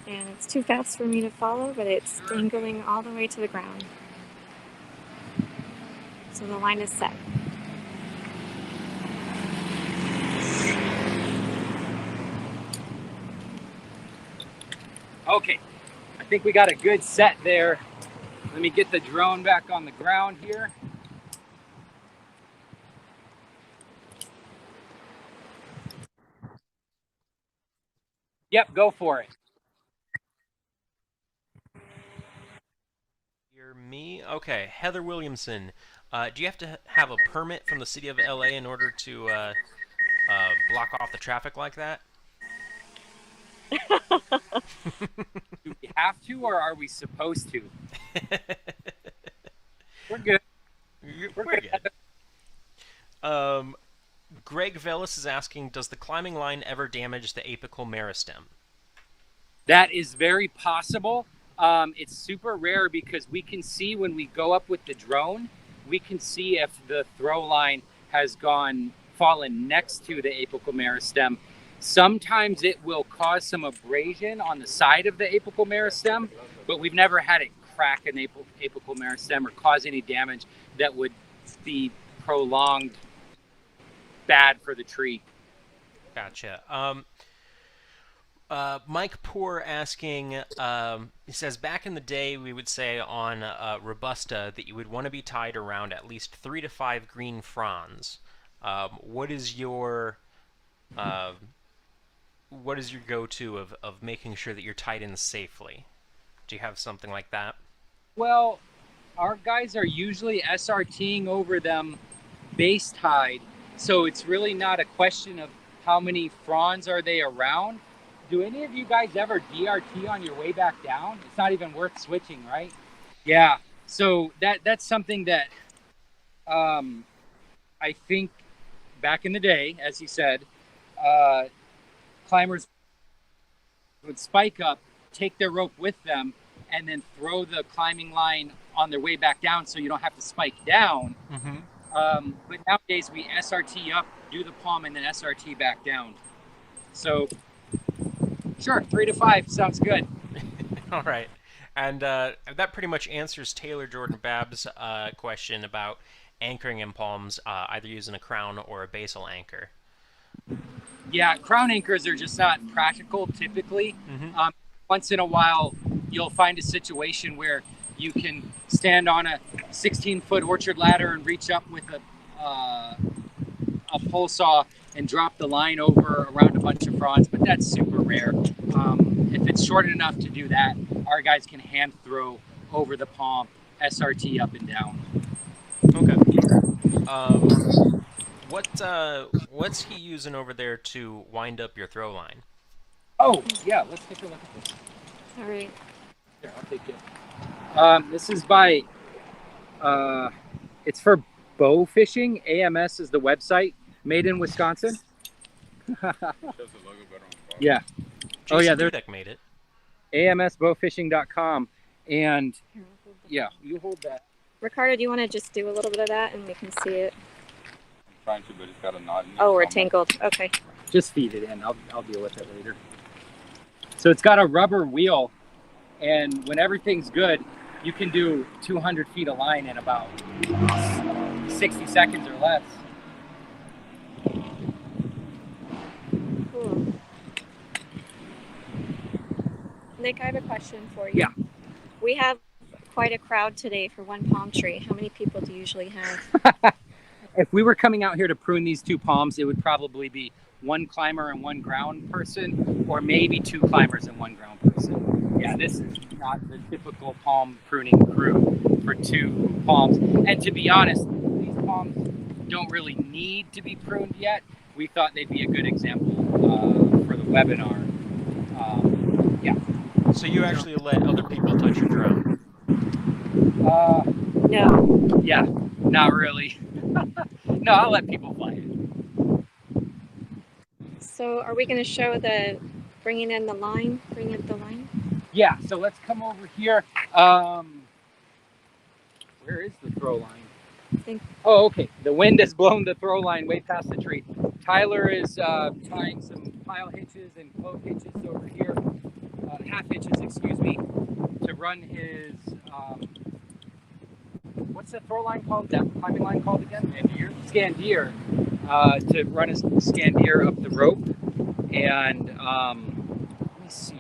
And it's too fast for me to follow, but it's dangling all the way to the ground. So the line is set. Okay, I think we got a good set there. Let me get the drone back on the ground here. Yep, go for it. You're me? Okay, Heather Williamson. Do you have to have a permit from the city of LA in order to block off the traffic like that? Do we have to, or are we supposed to? We're good. We're good. Greg Velis is asking, does the climbing line ever damage the apical meristem? That is very possible. It's super rare because we can see when we go up with the drone, we can see if the throw line has fallen next to the apical meristem. Sometimes it will cause some abrasion on the side of the apical meristem, but we've never had it crack an apical meristem or cause any damage that would be prolonged bad for the tree. Gotcha. Mike Poor asking, he says, back in the day, we would say on Robusta that you would want to be tied around at least 3 to 5 green fronds. What is your go-to of making sure that you're tied in safely? Do you have something like that? Well, our guys are usually SRTing over them base tied, so it's really not a question of how many fronds are they around. Do any of you guys ever DRT on your way back down? It's not even worth switching, right? Yeah. So that's something that I think back in the day, as you said, climbers would spike up, take their rope with them, and then throw the climbing line on their way back down so you don't have to spike down. Mm-hmm. But nowadays we SRT up, do the palm, and then SRT back down. So sure, 3 to 5 sounds good. All right. And that pretty much answers Taylor Jordan Babb's question about anchoring in palms, either using a crown or a basal anchor. Yeah, crown anchors are just not practical typically. Mm-hmm. Once in a while, you'll find a situation where you can stand on a 16-foot orchard ladder and reach up with a pole saw and drop the line over around a bunch of fronds, but that's super rare. If it's short enough to do that, our guys can hand throw over the palm, SRT up and down. Okay. What's he using over there to wind up your throw line? Oh, yeah, let's take a look at this. All right. Here, I'll take it. This is by, it's for bow fishing. AMS is the website. Made in Wisconsin. Yeah. Jason Oh, yeah, they're Dudek made it. amsbowfishing.com. And yeah, you hold that. Ricardo, do you want to just do a little bit of that and we can see it? I'm trying to, but it's got a knot in it. Oh, we're tangled. Okay. Just feed it in. I'll deal with it later. So it's got a rubber wheel, and when everything's good, you can do 200 feet of line in about 60 seconds or less. Cool. Nick, I have a question for you. Yeah. We have quite a crowd today for one palm tree. How many people do you usually have? If we were coming out here to prune these 2 palms, it would probably be 1 climber and 1 ground person, or maybe 2 climbers and 1 ground person. Yeah, this is not the typical palm pruning crew for 2 palms. And to be honest, these palms don't really need to be pruned yet. We thought they'd be a good example for the webinar. Yeah. So you actually let other people touch your drone? No. Yeah, not really. No, I'll let people fly it. So are we going to show the bringing in the line? Bring up the line? Yeah, so let's come over here. Where is the throw line? Oh, okay. The wind has blown the throw line way past the tree. Tyler is tying some pile hitches and clove hitches over here, half hitches, excuse me, to run his, what's that throw line called? That climbing line called again? Scandier. To run his scandier up the rope. And let me see.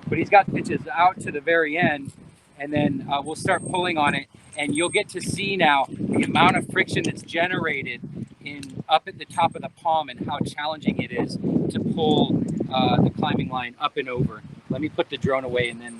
But he's got pitches out to the very end, and then we'll start pulling on it, and you'll get to see now the amount of friction that's generated up at the top of the palm and how challenging it is to pull the climbing line up and over. Let me put the drone away, and then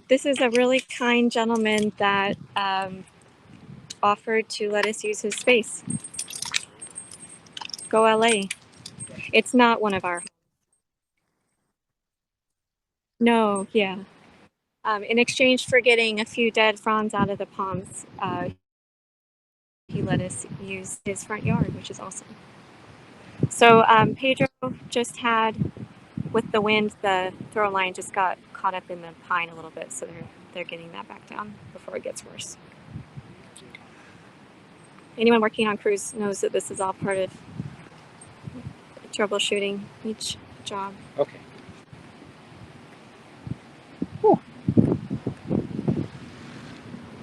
This is a really kind gentleman that offered to let us use his space. Go LA. It's not one of our. No, yeah. In exchange for getting a few dead fronds out of the palms, he let us use his front yard, which is awesome. So Pedro just had, with the wind, the throw line just got caught up in the pine a little bit, so they're getting that back down before it gets worse. Anyone working on crews knows that this is all part of troubleshooting each job. okay. Whew.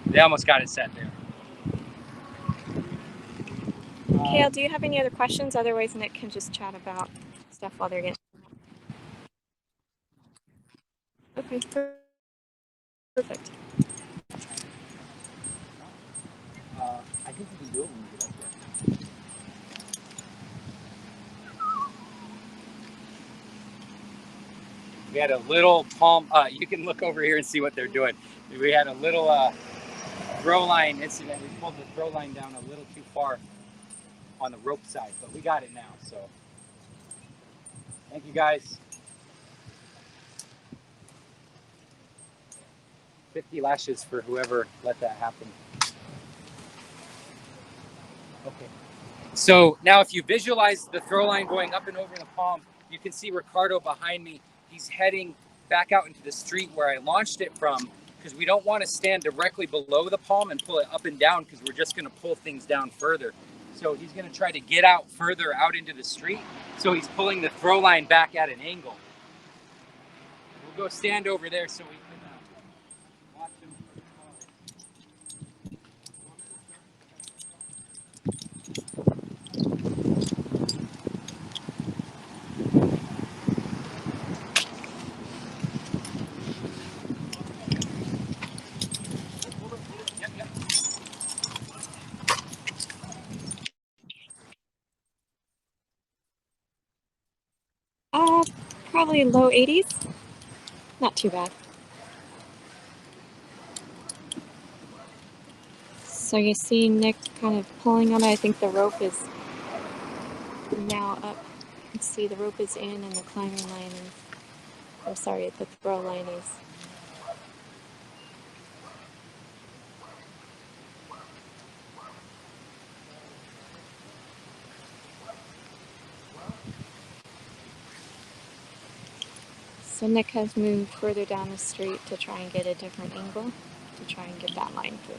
They almost got it set there. Kale, do you have any other questions? Otherwise, Nick can just chat about stuff while they're getting. Okay, perfect. I think we can do it when we get up there. We had a little palm, you can look over here and see what they're doing. We had a little throw line incident. We pulled the throw line down a little too far on the rope side, but we got it now, so. Thank you guys. 50 lashes for whoever let that happen. Okay. So now if you visualize the throw line going up and over the palm, you can see Ricardo behind me. He's heading back out into the street where I launched it from, because we don't want to stand directly below the palm and pull it up and down, because we're just going to pull things down further. So he's going to try to get out further out into the street. So he's pulling the throw line back at an angle. We'll go stand over there so we can watch him. Probably low 80s. Not too bad. So you see Nick kind of pulling on it. I think the rope is now up. You can see the rope is in and the climbing line is, I'm sorry, the throw line is. So Nick has moved further down the street to try and get a different angle to try and get that line through.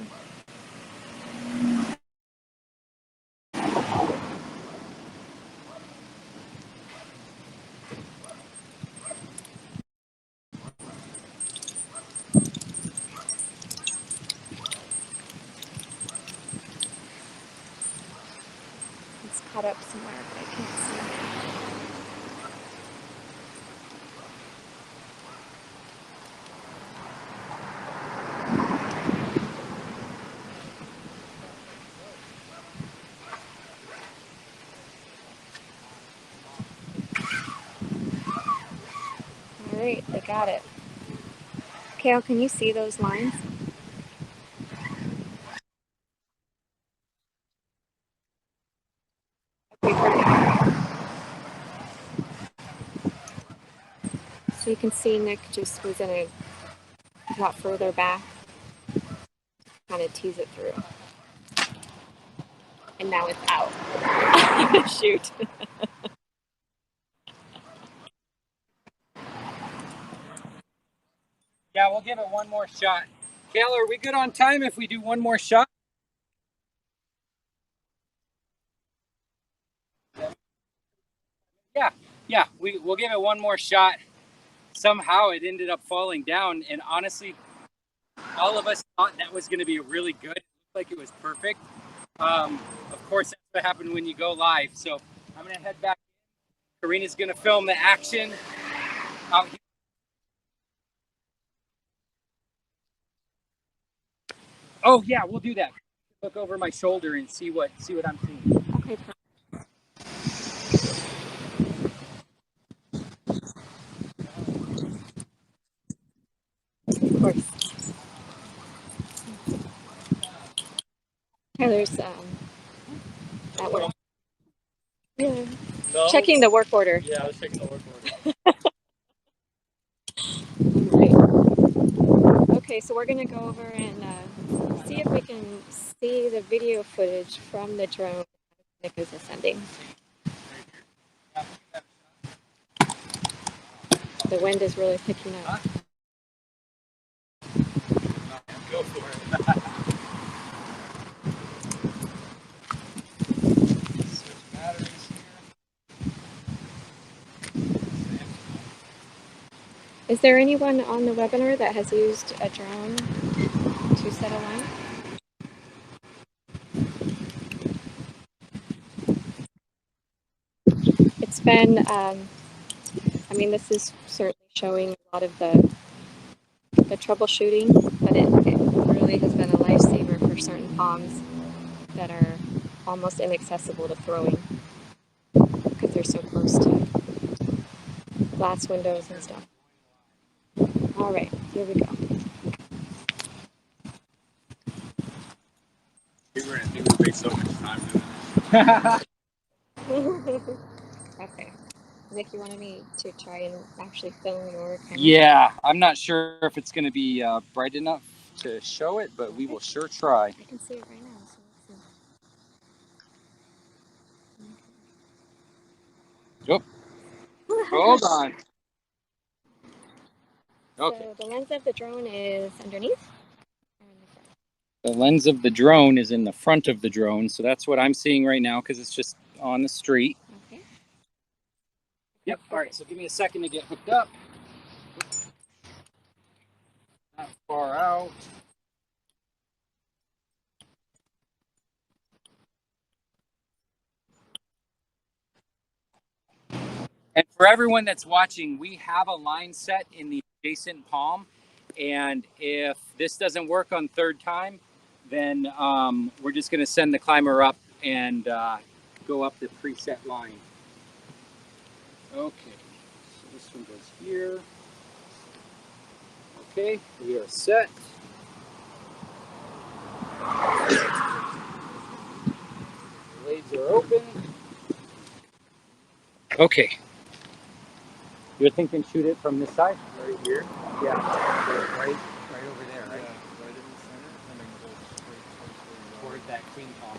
It's caught up somewhere, but I can't see. All right, they got it. Kale, can you see those lines? Okay, perfect. So you can see Nick just was in a got further back, kind of tease it through. And now it's out. Shoot. Yeah, we'll give it one more shot. Kale, are we good on time if we do one more shot? Yeah, we'll give it one more shot. Somehow it ended up falling down, and honestly, all of us thought that was going to be really good. It looked like it was perfect. Of course, that's what happened when you go live. So I'm going to head back. Karina's going to film the action out here. Oh yeah, we'll do that. Look over my shoulder and see what I'm seeing. Okay, perfect. Of course. Tyler's that work. Yeah. No? Checking the work order. Yeah, I was checking the work order. Right. Okay, so we're gonna go over and see if we can see the video footage from the drone Nick is ascending. The wind is really picking up. Go for it. Switch batteries here. Is there anyone on the webinar that has used a drone to set a line? It's been, I mean, this is certainly showing a lot of the troubleshooting, but it really has been a lifesaver for certain palms that are almost inaccessible to throwing because they're so close to glass windows and stuff. All right, here we go. We were going to waste so much time doing this. Okay. Nick, you wanted me to try and actually film your camera? Yeah, I'm not sure if it's going to be bright enough to show it, but we will sure try. I can see it right now. So Yep. Hold on. Okay. So the lens of the drone is underneath or in the front? The lens of the drone is in the front of the drone, so that's what I'm seeing right now because it's just on the street. Okay. Yep. All right, so give me a second to get hooked up. Not far out. And for everyone that's watching, we have a line set in the adjacent palm. And if this doesn't work on third time, then we're just going to send the climber up and go up the preset line. Okay, so this one goes here. Okay, we are set. Blades are open. Okay. You're thinking shoot it from this side? Right here? Yeah. Right over there, right? Right in the center, and then go straight Towards that queen palm.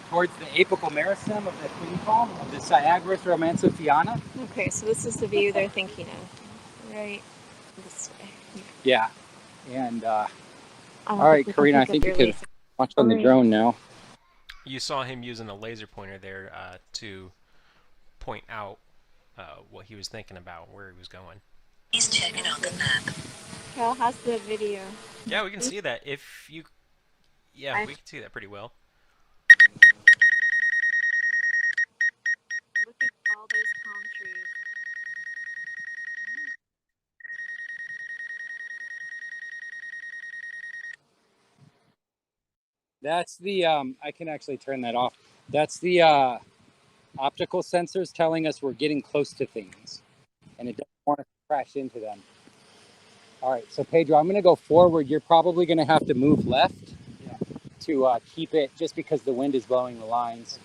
Towards the apical meristem of the queen palm, of the Ciagra's romancophiana. Okay, so this is the view they're thinking of. Right. This way. Yeah. And I don't all right, think we can Karina, I pick up think you your could laser. watch on the Alright. drone now. You saw him using a laser pointer there to point out what he was thinking about, where he was going. He's checking out the map. Cal, how's the video? Yeah, we can see that. If you, yeah, we can see that pretty well. Look at all those palm trees. That's the I can actually turn that off. That's the optical sensors telling us we're getting close to things, and it doesn't want us to crash into them. All right, so Pedro, I'm going to go forward. You're probably going to have to move left to keep it, just because the wind is blowing the lines.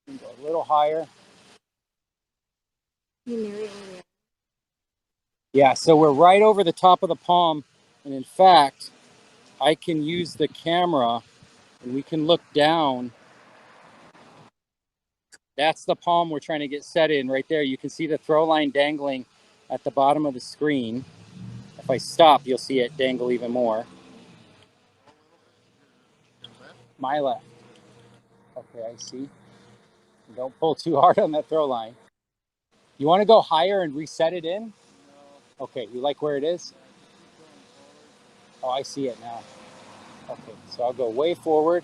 Go a little higher. You knew it earlier. Yeah, so we're right over the top of the palm, and in fact, I can use the camera, and we can look down. That's the palm we're trying to get set in right there. You can see the throw line dangling at the bottom of the screen. If I stop, you'll see it dangle even more. My left. Okay, I see. Don't pull too hard on that throw line. You want to go higher and reset it in? Okay, you like where it is? Oh, I see it now. Okay, so I'll go way forward.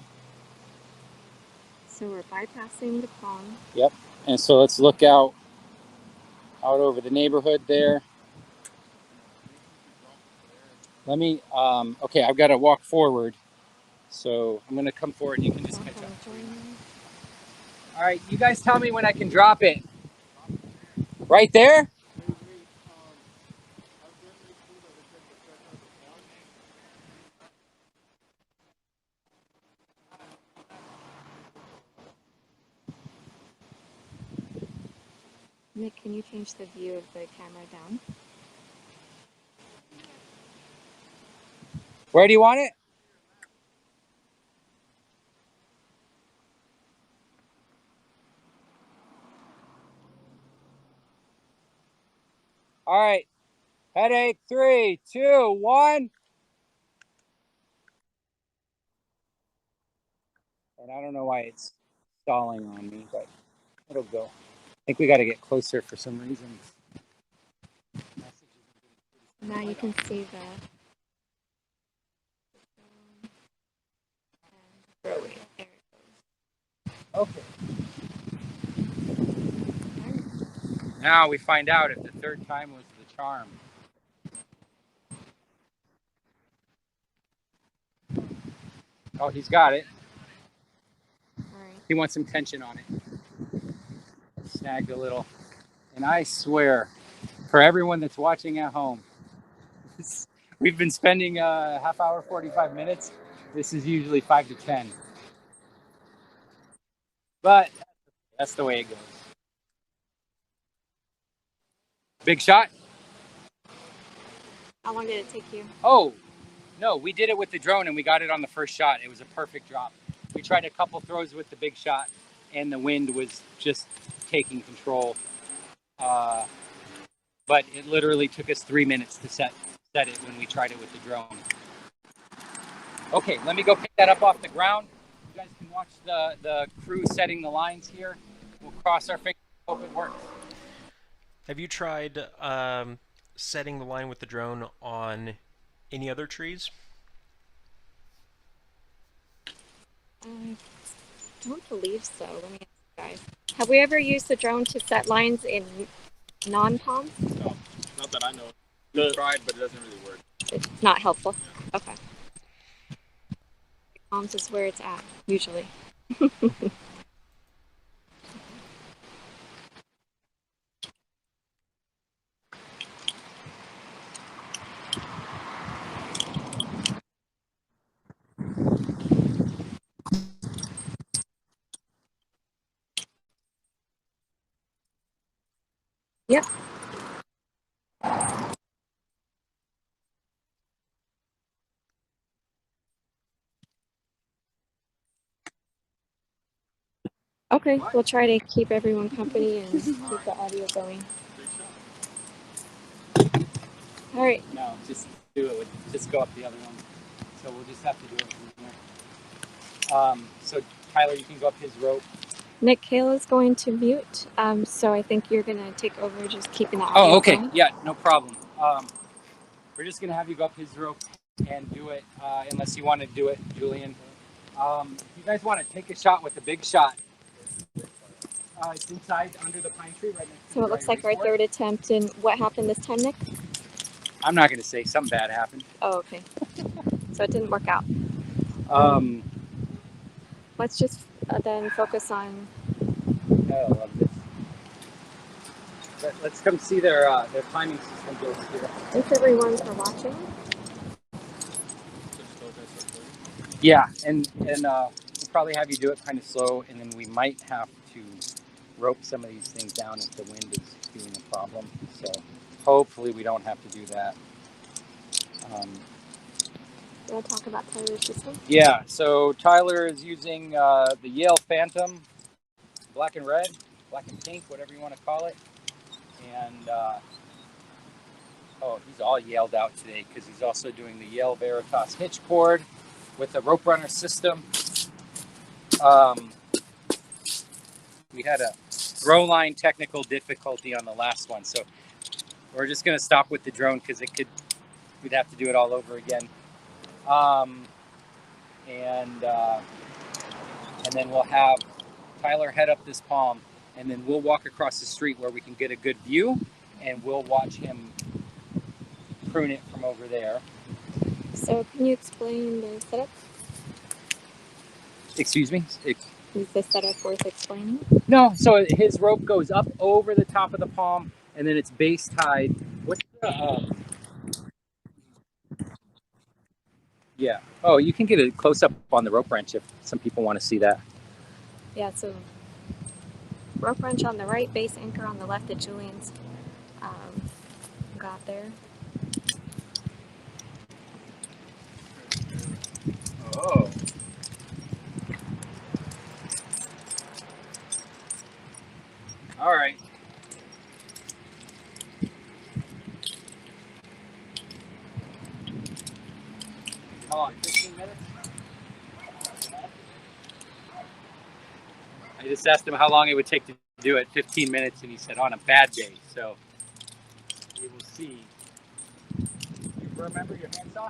So we're bypassing the palm. Yep. And so let's look out over the neighborhood there. Let me, okay, I've got to walk forward. So I'm going to come forward and you can just catch up. All right, you guys tell me when I can drop it. Right there? Nick, can you change the view of the camera down? Where do you want it? All right, headache, 3, 2, 1. And I don't know why it's stalling on me, but it'll go. I think we got to get closer for some reason. Now you can see the. There it goes. Okay. Now we find out if the third time was the charm. Oh, he's got it. All right. He wants some tension on it. Snagged a little. And I swear, for everyone that's watching at home, we've been spending a half hour, 45 minutes. This is usually 5 to 10. But that's the way it goes. Big shot? How long did it take you? Oh, no, we did it with the drone and we got it on the first shot. It was a perfect drop. We tried a couple throws with the big shot and the wind was just taking control. But it literally took us 3 minutes to set it when we tried it with the drone. Okay, let me go pick that up off the ground. You guys can watch the crew setting the lines here. We'll cross our fingers, hope it works. Have you tried setting the line with the drone on any other trees? I don't believe so. Let me ask you guys. Have we ever used the drone to set lines in non-palms? No, not that I know. We tried, but it doesn't really work. It's not helpful. Okay. Palms is where it's at, usually. Yep. Okay, we'll try to keep everyone company and keep the audio going. All right. No, just do it. Just go up the other one. So we'll just have to do it from here. So Tyler, you can go up his rope. Nick, Kayla's going to mute, so I think you're going to take over just keeping the audio Oh, okay. going. Yeah, no problem. We're just going to have you go up his rope and do it, unless you want to do it, Julian. If you guys want to take a shot with the big shot, it's inside under the pine tree right next to So the it looks dry like our erase board. third attempt. And what happened this time, Nick? I'm not going to say something bad happened. Oh, okay. So it didn't work out. Let's just then focus on. I love this. Let's come see their climbing system built here. Thanks everyone for watching. Yeah, and we'll probably have you do it kind of slow, and then we might have to rope some of these things down if the wind is being a problem. So hopefully we don't have to do that. You want to talk about Tyler's system? Yeah, so Tyler is using the Yale Phantom, black and red, black and pink, whatever you want to call it. And he's all yelled out today because he's also doing the Yale Veritas hitch cord with the rope runner system. We had a throw line technical difficulty on the last one, so we're just going to stop with the drone because we'd have to do it all over again. And then we'll have Tyler head up this palm, and then we'll walk across the street where we can get a good view, and we'll watch him prune it from over there. So can you explain the setup? Excuse me? Is the setup worth explaining? No, so his rope goes up over the top of the palm, and then it's base tied. What's the, yeah. Oh, you can get a close up on the rope wrench if some people want to see that. Yeah, so rope wrench on the right, base anchor on the left that Julian's got there. Oh. All right. How long? 15 minutes? I just asked him how long it would take to do it. 15 minutes, and he said on a bad day. So we will see. You remember your handsaw?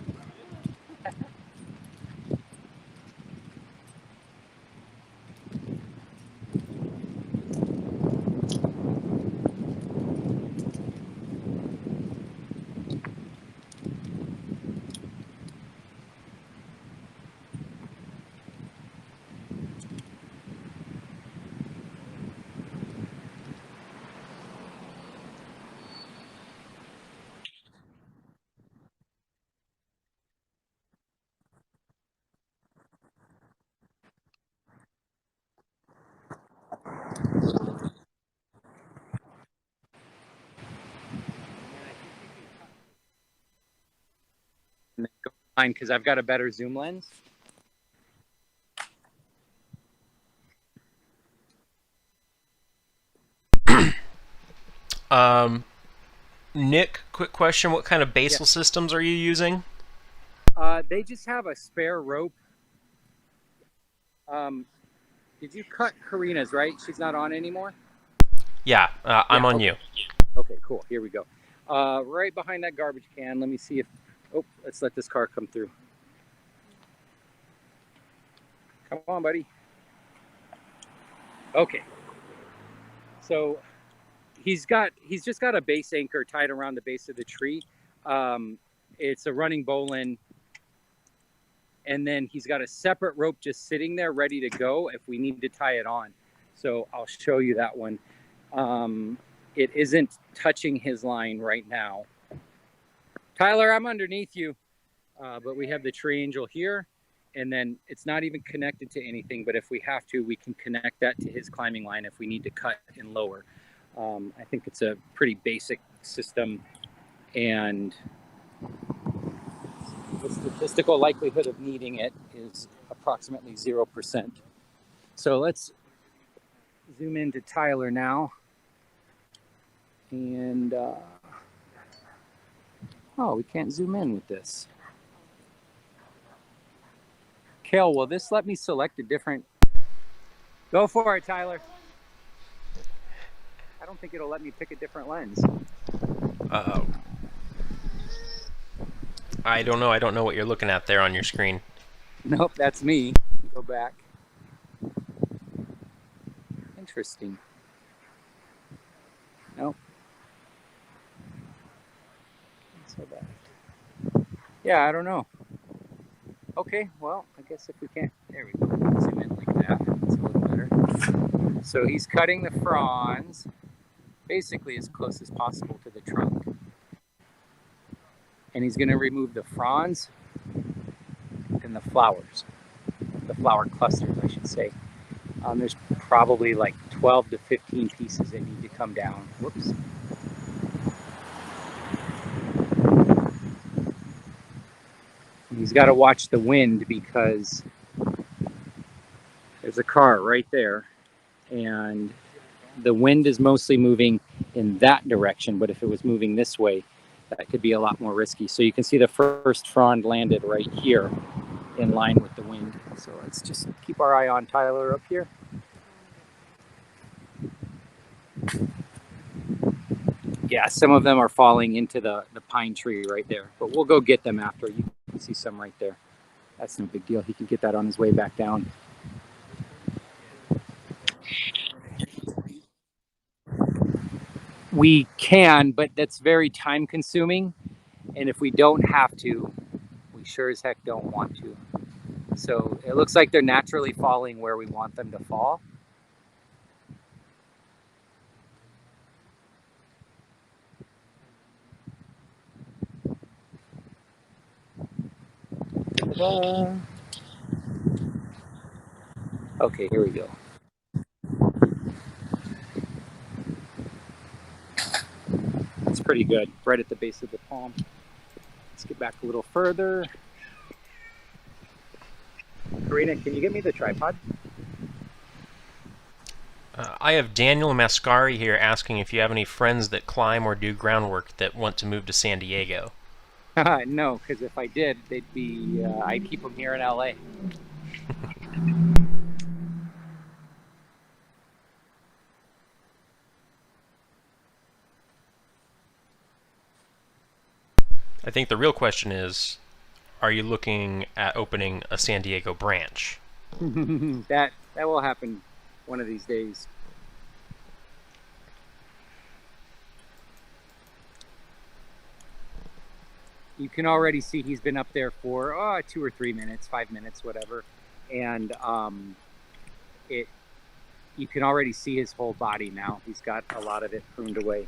And then go line because I've got a better zoom lens. Nick, quick question. What kind of basal systems are you using? They just have a spare rope. Did you cut Karina's, right? She's not on anymore? Yeah, I'm on okay. you. Okay, cool. Here we go. Right behind that garbage can. Let me see if... Oh, let's let this car come through. Come on, buddy. Okay. So he's just got a base anchor tied around the base of the tree. It's a running bowline. And then he's got a separate rope just sitting there ready to go if we need to tie it on. So I'll show you that one. It isn't touching his line right now. Tyler, I'm underneath you. But we have the tree angel here. And then it's not even connected to anything. But if we have to, we can connect that to his climbing line if we need to cut and lower. I think it's a pretty basic system. And the statistical likelihood of needing it is approximately 0%. So let's zoom into Tyler now. And Oh, we can't zoom in with this. Kale, will this let me select a different... Go for it, Tyler. I don't think it'll let me pick a different lens. Uh-oh. I don't know. I don't know what you're looking at there on your screen. Nope, that's me. Go back. Interesting. Nope. So bad. Yeah, I don't know. Okay, well, I guess if we can't... There we go. Zoom in like that. It's a little better. So he's cutting the fronds basically as close as possible to the trunk. And he's going to remove the fronds and the flowers. The flower clusters, I should say. There's probably like 12 to 15 pieces that need to come down. Whoops. He's got to watch the wind because there's a car right there, and the wind is mostly moving in that direction, but if it was moving this way, that could be a lot more risky. So you can see the first frond landed right here in line with the wind. So let's just keep our eye on Tyler up here. Yeah, some of them are falling into the pine tree right there, but we'll go get them after. You can see some right there. That's no big deal. He can get that on his way back down. We can, but that's very time consuming. And if we don't have to, we sure as heck don't want to. So it looks like they're naturally falling where we want them to fall. Ta-da. Okay, here we go. That's pretty good, right at the base of the palm. Let's get back a little further. Karina, can you get me the tripod? I have Daniel Mascari here asking if you have any friends that climb or do groundwork that want to move to San Diego. No, because if I did, they'd be, I'd keep them here in LA. I think the real question is, are you looking at opening a San Diego branch? That will happen one of these days. You can already see he's been up there for 2 or 3 minutes, 5 minutes, whatever, and you can already see his whole body now. He's got a lot of it pruned away.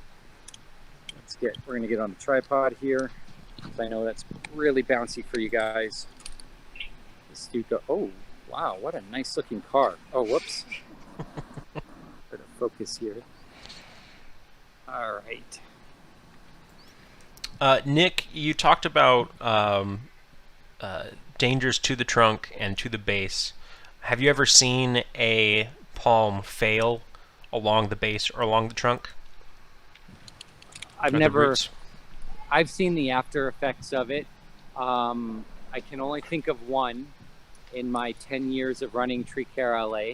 We're gonna get on the tripod here. I know that's really bouncy for you guys. This dude oh wow, what a nice looking car. Oh, whoops. Better focus here. All right. Nick, you talked about dangers to the trunk and to the base. Have you ever seen a palm fail along the base or along the trunk? I've seen the after effects of it. I can only think of one in my 10 years of running Tree Care LA,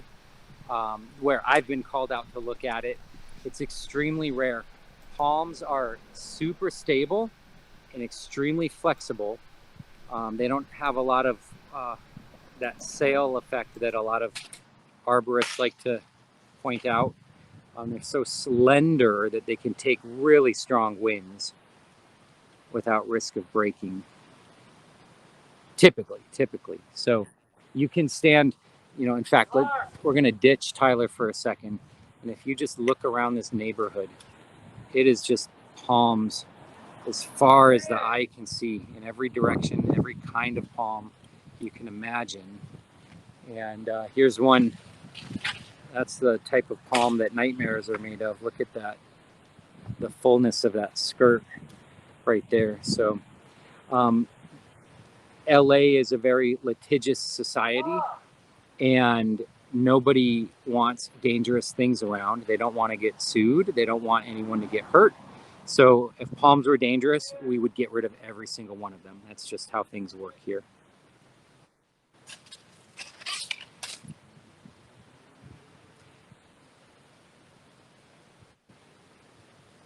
where I've been called out to look at it. It's extremely rare. Palms are super stable and extremely flexible. They don't have a lot of that sail effect that a lot of arborists like to point out. They're so slender that they can take really strong winds without risk of breaking. Typically. So you can stand, in fact, we're going to ditch Tyler for a second. And if you just look around this neighborhood, it is just palms as far as the eye can see in every direction, every kind of palm you can imagine. And here's one. That's the type of palm that nightmares are made of. Look at that, the fullness of that skirt right there. So LA is a very litigious society, and nobody wants dangerous things around. They don't want to get sued. They don't want anyone to get hurt. So if palms were dangerous, we would get rid of every single one of them. That's just how things work here.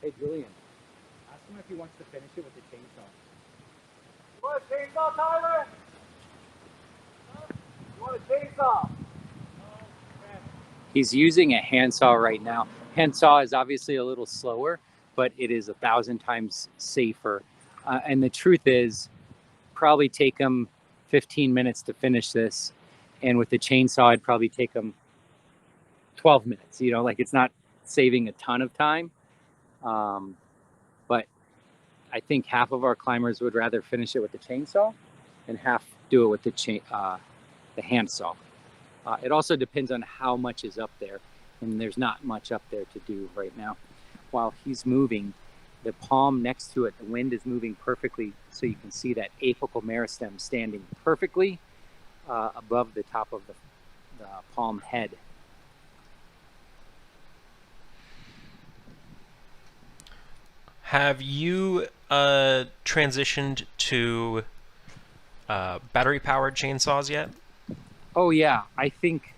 Hey, Julian, ask him if he wants to finish it with the chainsaw. You want a chainsaw, Tyler? You want a chainsaw? He's using a handsaw right now. Handsaw is obviously a little slower, but it is 1,000 times safer. And the truth is, probably take him 15 minutes to finish this. And with the chainsaw, it'd probably take him 12 minutes. You know, like it's not saving a ton of time. But I think half of our climbers would rather finish it with the chainsaw and half do it with the handsaw. It also depends on how much is up there, and there's not much up there to do right now. While he's moving, the palm next to it, the wind is moving perfectly, so you can see that apical meristem standing perfectly above the top of the palm head. Have you transitioned to battery-powered chainsaws yet? Oh yeah, I think,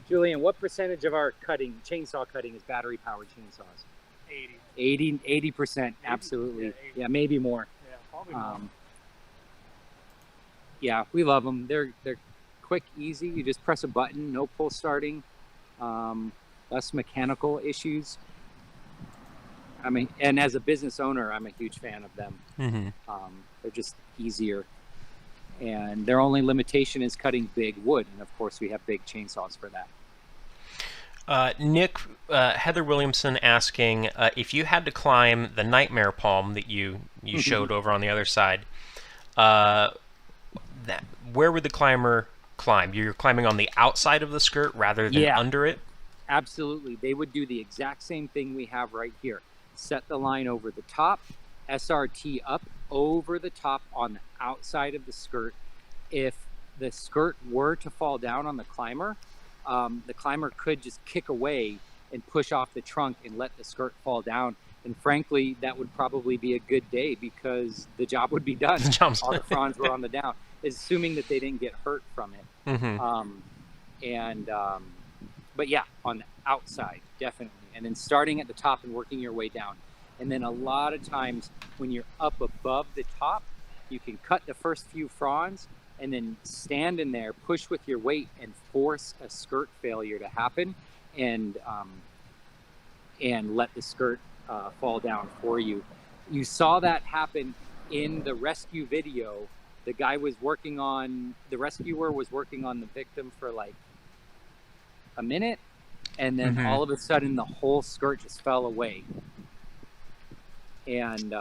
Julian, what percentage of our chainsaw cutting is battery powered chainsaws? 80%, absolutely. Yeah, maybe more. Yeah, probably more. Yeah, we love them. They're quick, easy. You just press a button, no pull starting, less mechanical issues. I mean, and as a business owner, I'm a huge fan of them. Mm-hmm. They're just easier. And their only limitation is cutting big wood. And of course, we have big chainsaws for that. Nick, Heather Williamson asking if you had to climb the nightmare palm that you showed over on the other side, where would the climber climb? You're climbing on the outside of the skirt rather than under it? Absolutely. They would do the exact same thing we have right here. Set the line over the top, SRT up over the top on the outside of the skirt. If the skirt were to fall down on the climber could just kick away and push off the trunk and let the skirt fall down. And frankly, that would probably be a good day because the job would be done. All the fronds were on the down, assuming that they didn't get hurt from it. Mm-hmm. But yeah, on the outside, definitely. And then starting at the top and working your way down. And then a lot of times when you're up above the top, you can cut the first few fronds and then stand in there, push with your weight and force a skirt failure to happen and let the skirt fall down for you. You saw that happen in the rescue video. The rescuer was working on the victim for like a minute, and then all of a sudden the whole skirt just fell away and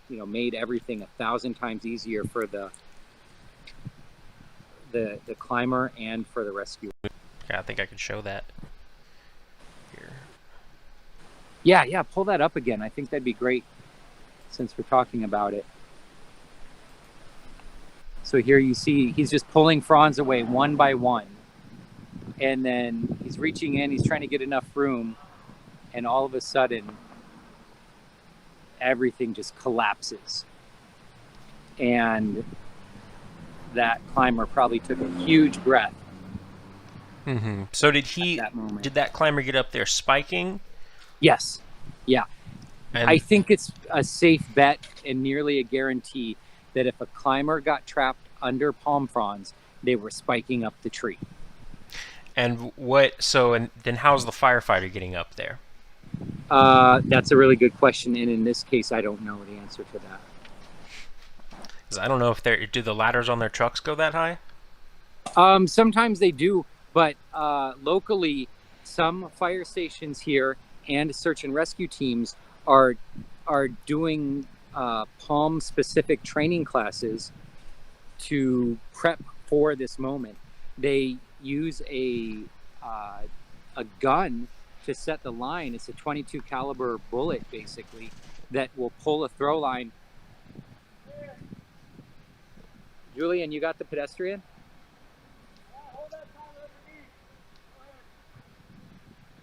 made everything 1,000 times easier for the climber and for the rescuer. Yeah, I think I could show that here. Yeah, pull that up again. I think that'd be great since we're talking about it. So here you see he's just pulling fronds away one by one. And then he's reaching in, he's trying to get enough room, and all of a sudden, everything just collapses. And that climber probably took a huge breath. Mm-hmm. So did that climber get up there spiking? Yes. Yeah. And I think it's a safe bet and nearly a guarantee that if a climber got trapped under palm fronds, they were spiking up the tree. And then how's the firefighter getting up there? That's a really good question, and in this case, I don't know the answer to that. 'Cause I don't know if do the ladders on their trucks go that high? Sometimes they do, but locally, some fire stations here and search and rescue teams are doing palm-specific training classes to prep for this moment. They use a gun to set the line. It's a .22 caliber bullet, basically, that will pull a throw line. Julian, you got the pedestrian?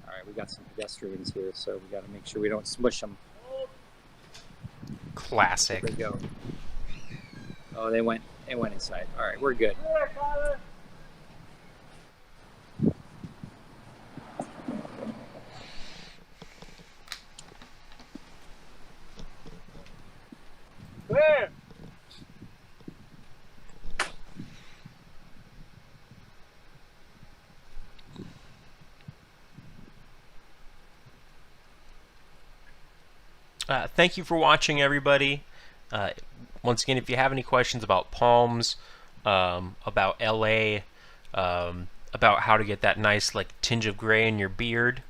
All right, we got some pedestrians here, so we got to make sure we don't smush them. Classic. There they go. Oh, they went inside. All right, we're good. Here, Tyler. Clear. Thank you for watching, everybody. Once again, if you have any questions about palms, about LA, about how to get that nice like tinge of gray in your beard,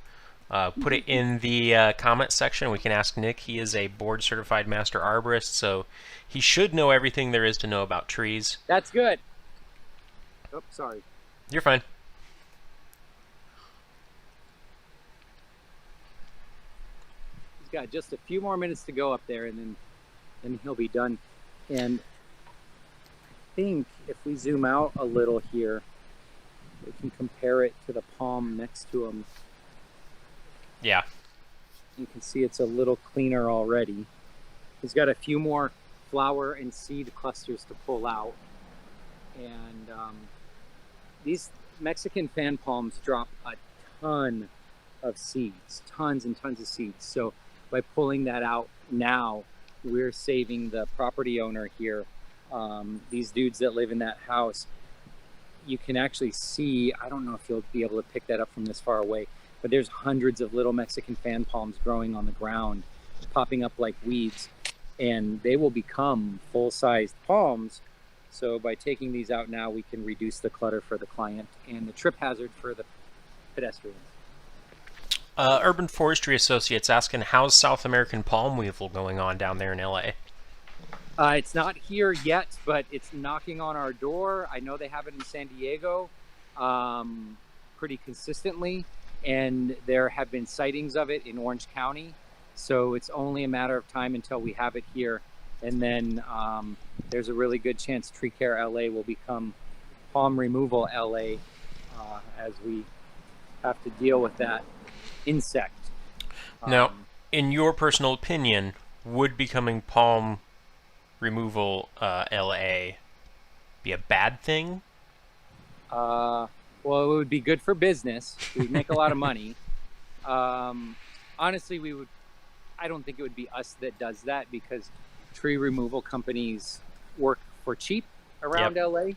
put it in the comment section. We can ask Nick. He is a board certified master arborist, so he should know everything there is to know about trees. That's good. Oh, sorry. You're fine. He's got just a few more minutes to go up there, and then he'll be done. And I think if we zoom out a little here, we can compare it to the palm next to him. Yeah. You can see it's a little cleaner already. He's got a few more flower and seed clusters to pull out. And these Mexican fan palms drop a ton of seeds, tons and tons of seeds. So by pulling that out now, we're saving the property owner here. These dudes that live in that house, you can actually see, I don't know if you'll be able to pick that up from this far away, but there's hundreds of little Mexican fan palms growing on the ground, popping up like weeds, and they will become full-sized palms. So by taking these out now, we can reduce the clutter for the client and the trip hazard for the pedestrians. Urban Forestry Associates asking, how's South American palm weevil going on down there in LA? It's not here yet, but it's knocking on our door. I know they have it in San Diego pretty consistently, and there have been sightings of it in Orange County. So it's only a matter of time until we have it here. And then there's a really good chance Tree Care LA will become Palm Removal LA as we have to deal with that insect. Now, in your personal opinion, would becoming Palm Removal LA be a bad thing? Well, it would be good for business. We'd make a lot of money. Honestly, I don't think it would be us that does that, because tree removal companies work for cheap around LA,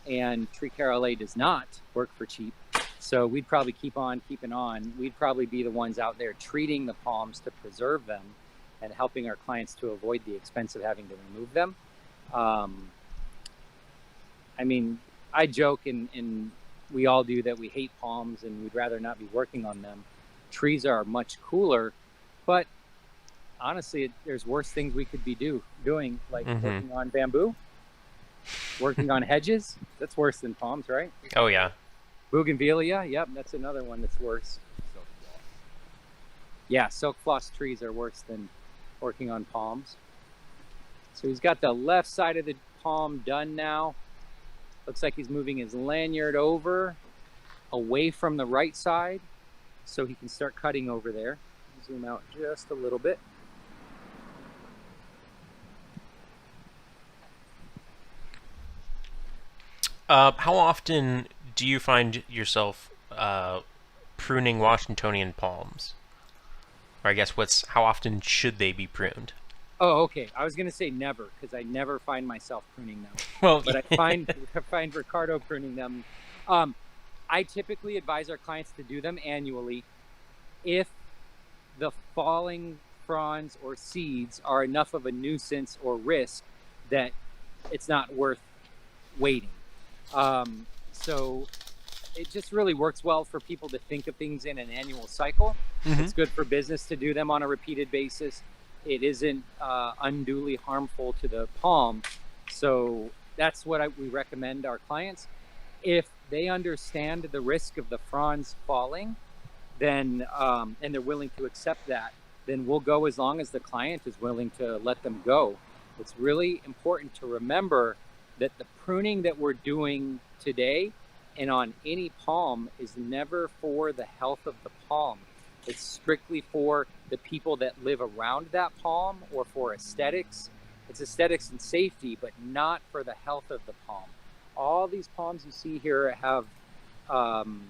and Tree Care LA does not work for cheap. So we'd probably keep on keeping on. We'd probably be the ones out there treating the palms to preserve them and helping our clients to avoid the expense of having to remove them. I mean, I joke and we all do that we hate palms and we'd rather not be working on them. Trees are much cooler, but honestly, there's worse things we could be doing, like working on bamboo, working on hedges. That's worse than palms, right? Oh, yeah. Bougainvillea, yep, that's another one that's worse. Yeah, silk floss trees are worse than working on palms. So he's got the left side of the palm done now. Looks like he's moving his lanyard over, away from the right side, so he can start cutting over there. Zoom out just a little bit. How often do you find yourself pruning Washingtonian palms? Or I guess how often should they be pruned? Oh, okay. I was gonna say never, because I never find myself pruning them. Well, but I find Ricardo pruning them. I typically advise our clients to do them annually if the falling fronds or seeds are enough of a nuisance or risk that it's not worth waiting. So it just really works well for people to think of things in an annual cycle. It's good for business to do them on a repeated basis. It isn't unduly harmful to the palm. So that's what we recommend our clients. If they understand the risk of the fronds falling, then and they're willing to accept that, then we'll go as long as the client is willing to let them go. It's really important to remember that the pruning that we're doing today and on any palm is never for the health of the palm. It's strictly for the people that live around that palm or for aesthetics. It's aesthetics and safety, but not for the health of the palm. All these palms you see here have, gone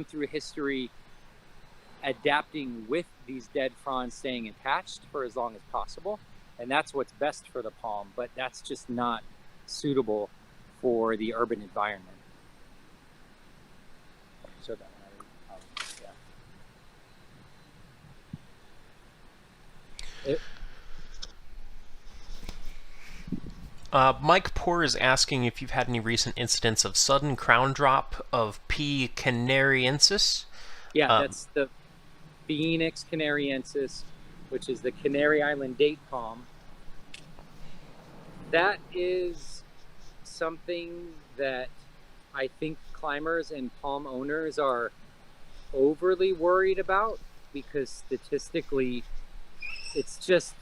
through history adapting with these dead fronds staying attached for as long as possible. And that's what's best for the palm, but that's just not suitable for the urban environment. So that one, Mike Poor is asking if you've had any recent incidents of sudden crown drop of P. canariensis. that's the Phoenix canariensis, which is the Canary Island date palm. That is something that I think climbers and palm owners are overly worried about, because statistically it's just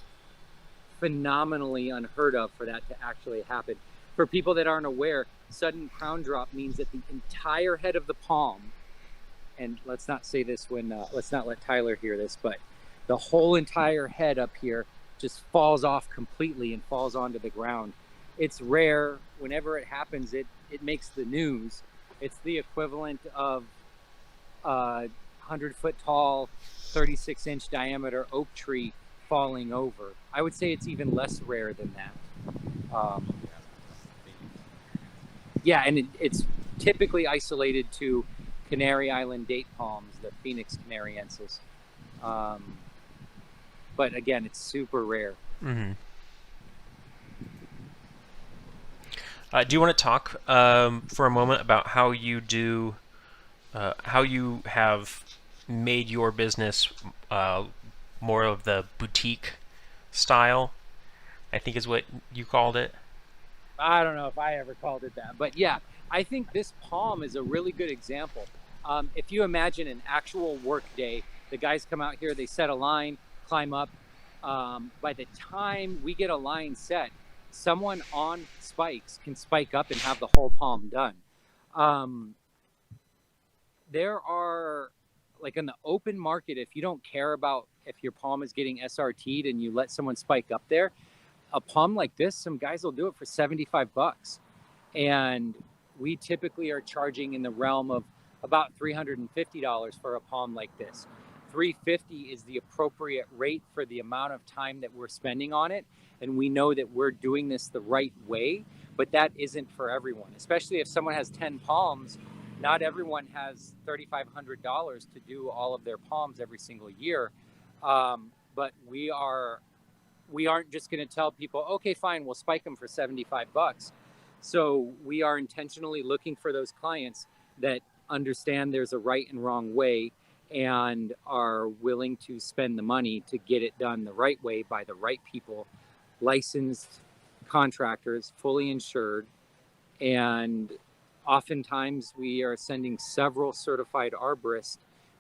phenomenally unheard of for that to actually happen. For people that aren't aware, sudden crown drop means that the entire head of the palm, and let's not say this when let's not let Tyler hear this, but the whole entire head up here just falls off completely and falls onto the ground. It's rare. Whenever it happens, it makes the news. It's the equivalent of 100-foot tall, 36-inch diameter oak tree falling over. I would say it's even less rare than that. Yeah, and it's typically isolated to Canary Island date palms, the Phoenix canariensis. But again, it's super rare. Mm-hmm. Do you want to talk for a moment about how you do, how you have made your business more of the boutique style, I think is what you called it? I don't know if I ever called it that, but yeah, I think this palm is a really good example. If you imagine an actual work day, the guys come out here, they set a line, climb up. By the time we get a line set, someone on spikes can spike up and have the whole palm done. There are, like in the open market, if you don't care about if your palm is getting SRT'd and you let someone spike up there, a palm like this, some guys will do it for $75. And we typically are charging in the realm of about $350 for a palm like this. $350 is the appropriate rate for the amount of time that we're spending on it. And we know that we're doing this the right way, but that isn't for everyone. Especially if someone has 10 palms, not everyone has $3,500 to do all of their palms every single year. But we aren't just going to tell people, okay, fine, we'll spike them for $75. So we are intentionally looking for those clients that understand there's a right and wrong way and are willing to spend the money to get it done the right way by the right people, licensed contractors, fully insured. And oftentimes we are sending several certified arborists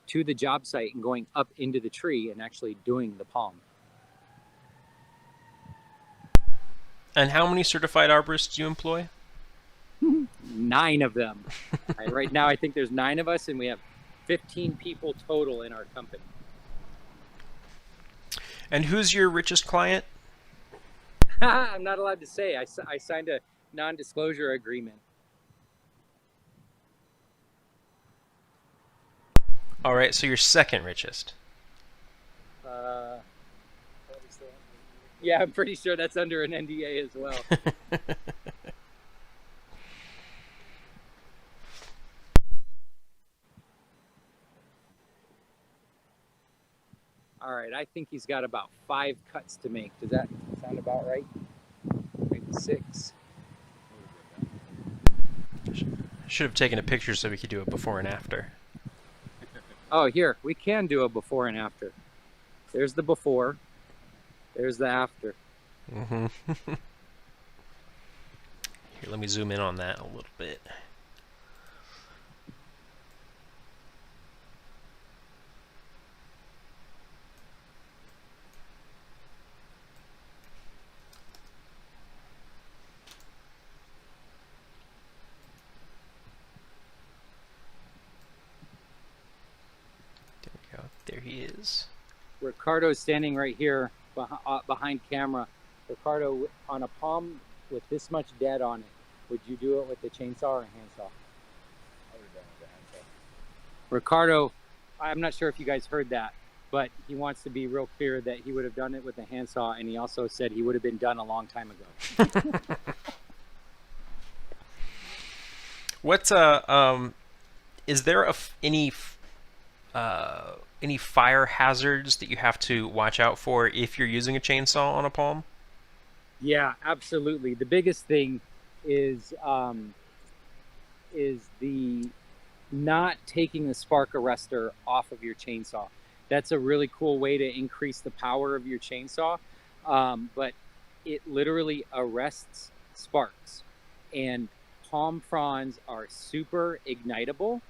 to the job site and going up into the tree and actually doing the palm. And how many certified arborists do you employ? 9 of them. Right now, I think there's 9 of us, and we have 15 people total in our company. And who's your richest client? I'm not allowed to say. I signed a non-disclosure agreement. All right, so you're second richest. Yeah, I'm pretty sure that's under an NDA as well. All right, I think he's got about 5 cuts to make. Does that sound about right? Maybe 6. Should have taken a picture so we could do a before and after. Oh, here, we can do a before and after. There's the before. There's the after. Mm-hmm. Here, let me zoom in on that a little bit. There he is. Ricardo's standing right here behind camera. Ricardo, on a palm with this much dead on it, would you do it with the chainsaw or a handsaw? I would have done with the handsaw. Ricardo, I'm not sure if you guys heard that, but he wants to be real clear that he would have done it with a handsaw, and he also said he would have been done a long time ago. What's is there any fire hazards that you have to watch out for if you're using a chainsaw on a palm? Yeah, absolutely. The biggest thing is the not taking the spark arrestor off of your chainsaw. That's a really cool way to increase the power of your chainsaw, but it literally arrests sparks. And palm fronds are super ignitable.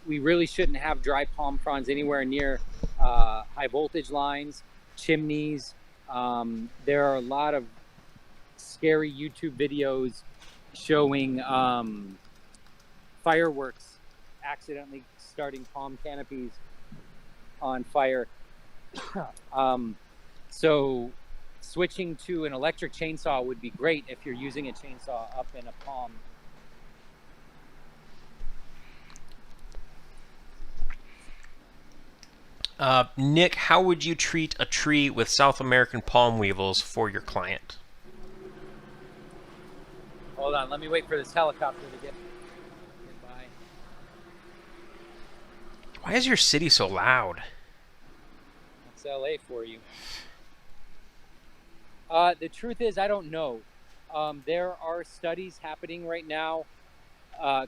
We really shouldn't have dry palm fronds anywhere near high voltage lines, chimneys. There are a lot of scary YouTube videos showing fireworks accidentally starting palm canopies on fire. So switching to an electric chainsaw would be great if you're using a chainsaw up in a palm. Nick, how would you treat a tree with South American palm weevils for your client? Hold on, let me wait for this helicopter to get by. Why is your city so loud? That's LA for you. The truth is, I don't know. There are studies happening right now.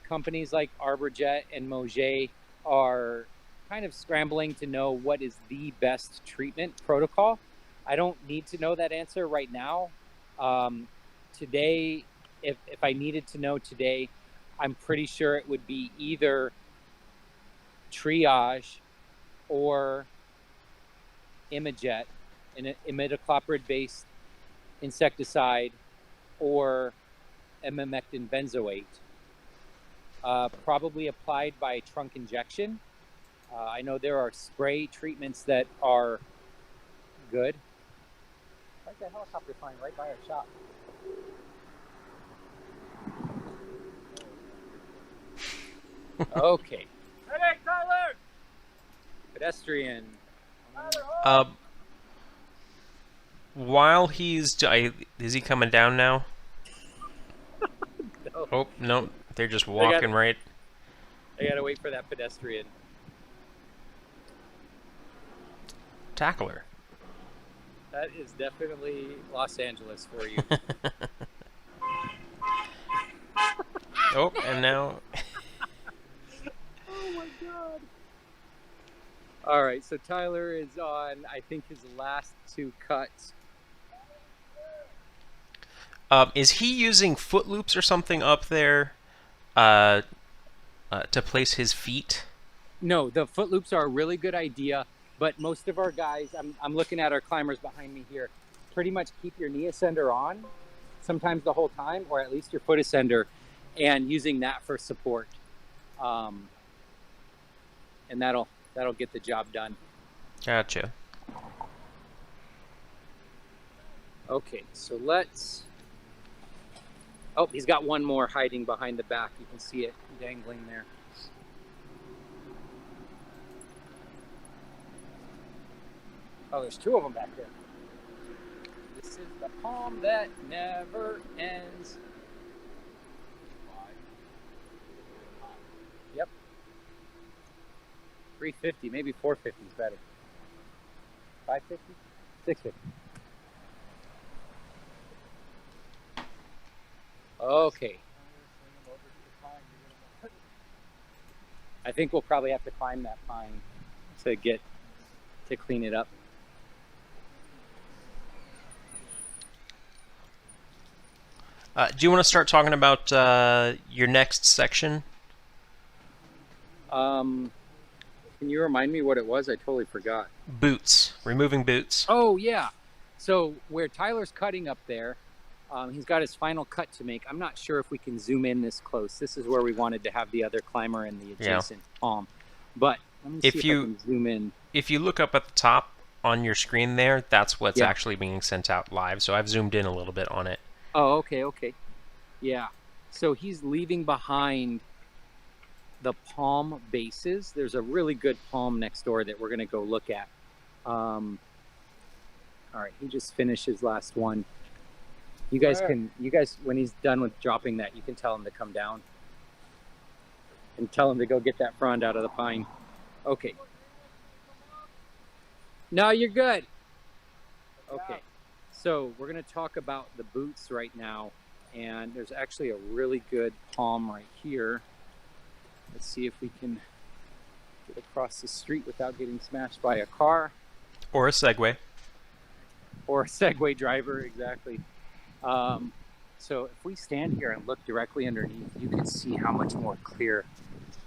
Companies like Arborjet and Moget are kind of scrambling to know what is the best treatment protocol. I don't need to know that answer right now. Today, if I needed to know today, I'm pretty sure it would be either triage or Imajet, an imidacloprid-based insecticide, or emamectin benzoate, probably applied by trunk injection. I know there are spray treatments that are good. Why's that helicopter flying right by our shop? Okay. Hey, Tyler! Pedestrian. While he's... is he coming down now? No. Oh, no. They're just walking right... I gotta wait for that pedestrian. Tackler. That is definitely Los Angeles for you. Oh, and now... Oh my god. All right, so Tyler is on, I think, his last two cuts. Is he using foot loops or something up there to place his feet? No, the foot loops are a really good idea, but most of our guys, I'm looking at our climbers behind me here, pretty much keep your knee ascender on, sometimes the whole time, or at least your foot ascender, and using that for support. And that'll get the job done. Gotcha. Okay, so let's... Oh, he's got one more hiding behind the back. You can see it dangling there. Oh, there's two of them back there. This is the palm that never ends. Yep. 350, maybe 450 is better. 550? 650. Okay. I think we'll probably have to climb that pine to clean it up. Do you want to start talking about your next section? Can you remind me what it was? I totally forgot. Boots. Removing boots. Oh, yeah. So where Tyler's cutting up there, he's got his final cut to make. I'm not sure if we can zoom in this close. This is where we wanted to have the other climber and the adjacent palm. But Let me If see if you- I can zoom in. If you look up at the top on your screen there, that's what's Yeah. actually being sent out live. So I've zoomed in a little bit on it. Oh, okay, okay. Yeah. So he's leaving behind the palm bases. There's a really good palm next door that we're going to go look at. All right, he just finished his last one. You guys when he's done with dropping that, you can tell him to come down and tell him to go get that frond out of the pine. Okay. No, you're good. Okay. So we're going to talk about the boots right now. And there's actually a really good palm right here. Let's see if we can get across the street without getting smashed by a car. Or a Segway. Or a Segway driver, exactly. So if we stand here and look directly underneath, you can see how much more clear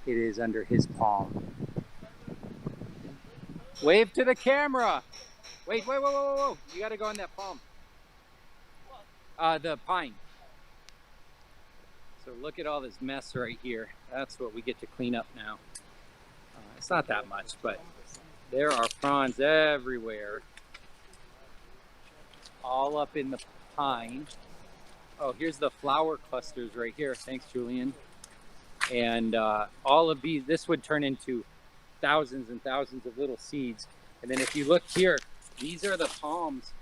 it is under his palm. Wave to the camera. Wait, whoa. You gotta go on that palm. The pine. So look at all this mess right here. That's what we get to clean up now. It's not that much, but there are fronds everywhere. All up in the pine. Oh, here's the flower clusters right here. Thanks, Julian. And all of these, this would turn into thousands and thousands of little seeds. And then if you look here, these are the palms.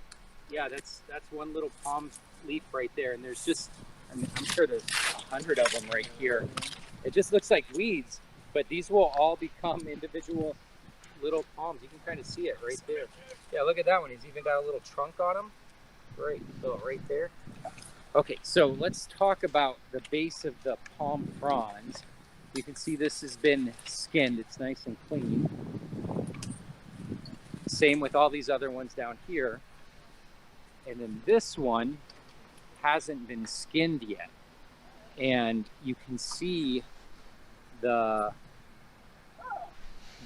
Yeah, that's one little palm leaf right there. And there's just, I'm sure there's 100 of them right here. It just looks like weeds, but these will all become individual little palms. You can kind of see it right there. Yeah, look at that one. He's even got a little trunk on him. Right, so right there. Okay, so let's talk about the base of the palm fronds. You can see this has been skinned. It's nice and clean. Same with all these other ones down here. And then this one hasn't been skinned yet. And you can see the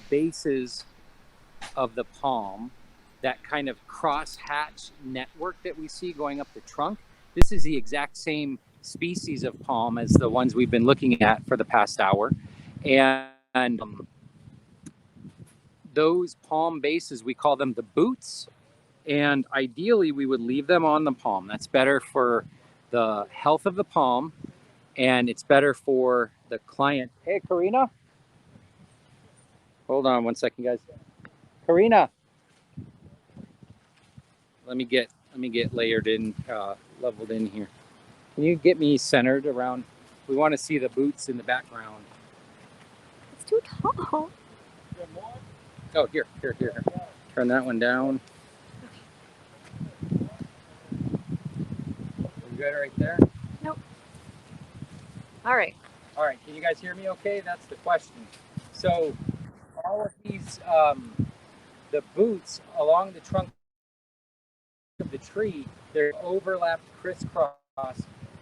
bases of the palm, that kind of cross-hatch network that we see going up the trunk. This is the exact same species of palm as the ones we've been looking at for the past hour. And those palm bases, we call them the boots. And ideally, we would leave them on the palm. That's better for the health of the palm, and it's better for the client. Hey, Karina. Hold on one second, guys. Karina. Let me get layered in, leveled in here. Can you get me centered around? We want to see the boots in the background. It's too tall. Oh, here. Turn that one down. You good right there? Nope. All right. All right, can you guys hear me okay? That's the question. So all of these, the boots along the trunk of the tree, they're overlapped crisscross,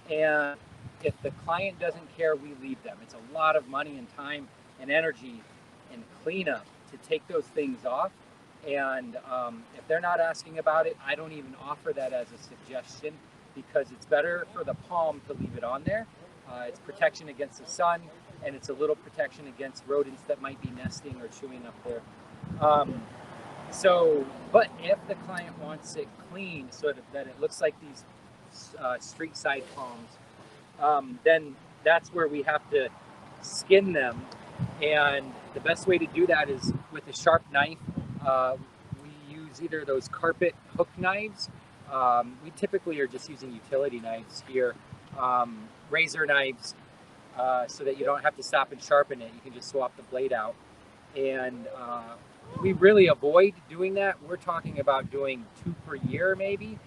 and if the client doesn't care, we leave them. It's a lot of money and time and energy and cleanup to take those things off. And if they're not asking about it, I don't even offer that as a suggestion, because it's better for the palm to leave it on there. It's protection against the sun, and it's a little protection against rodents that might be nesting or chewing up there. But if the client wants it clean so that it looks like these street side palms, then that's where we have to skin them. And the best way to do that is with a sharp knife. We use either those carpet hook knives. We typically are just using utility knives here, razor knives, so that you don't have to stop and sharpen it. You can just swap the blade out. And we really avoid doing that. We're talking about doing 2 per year maybe.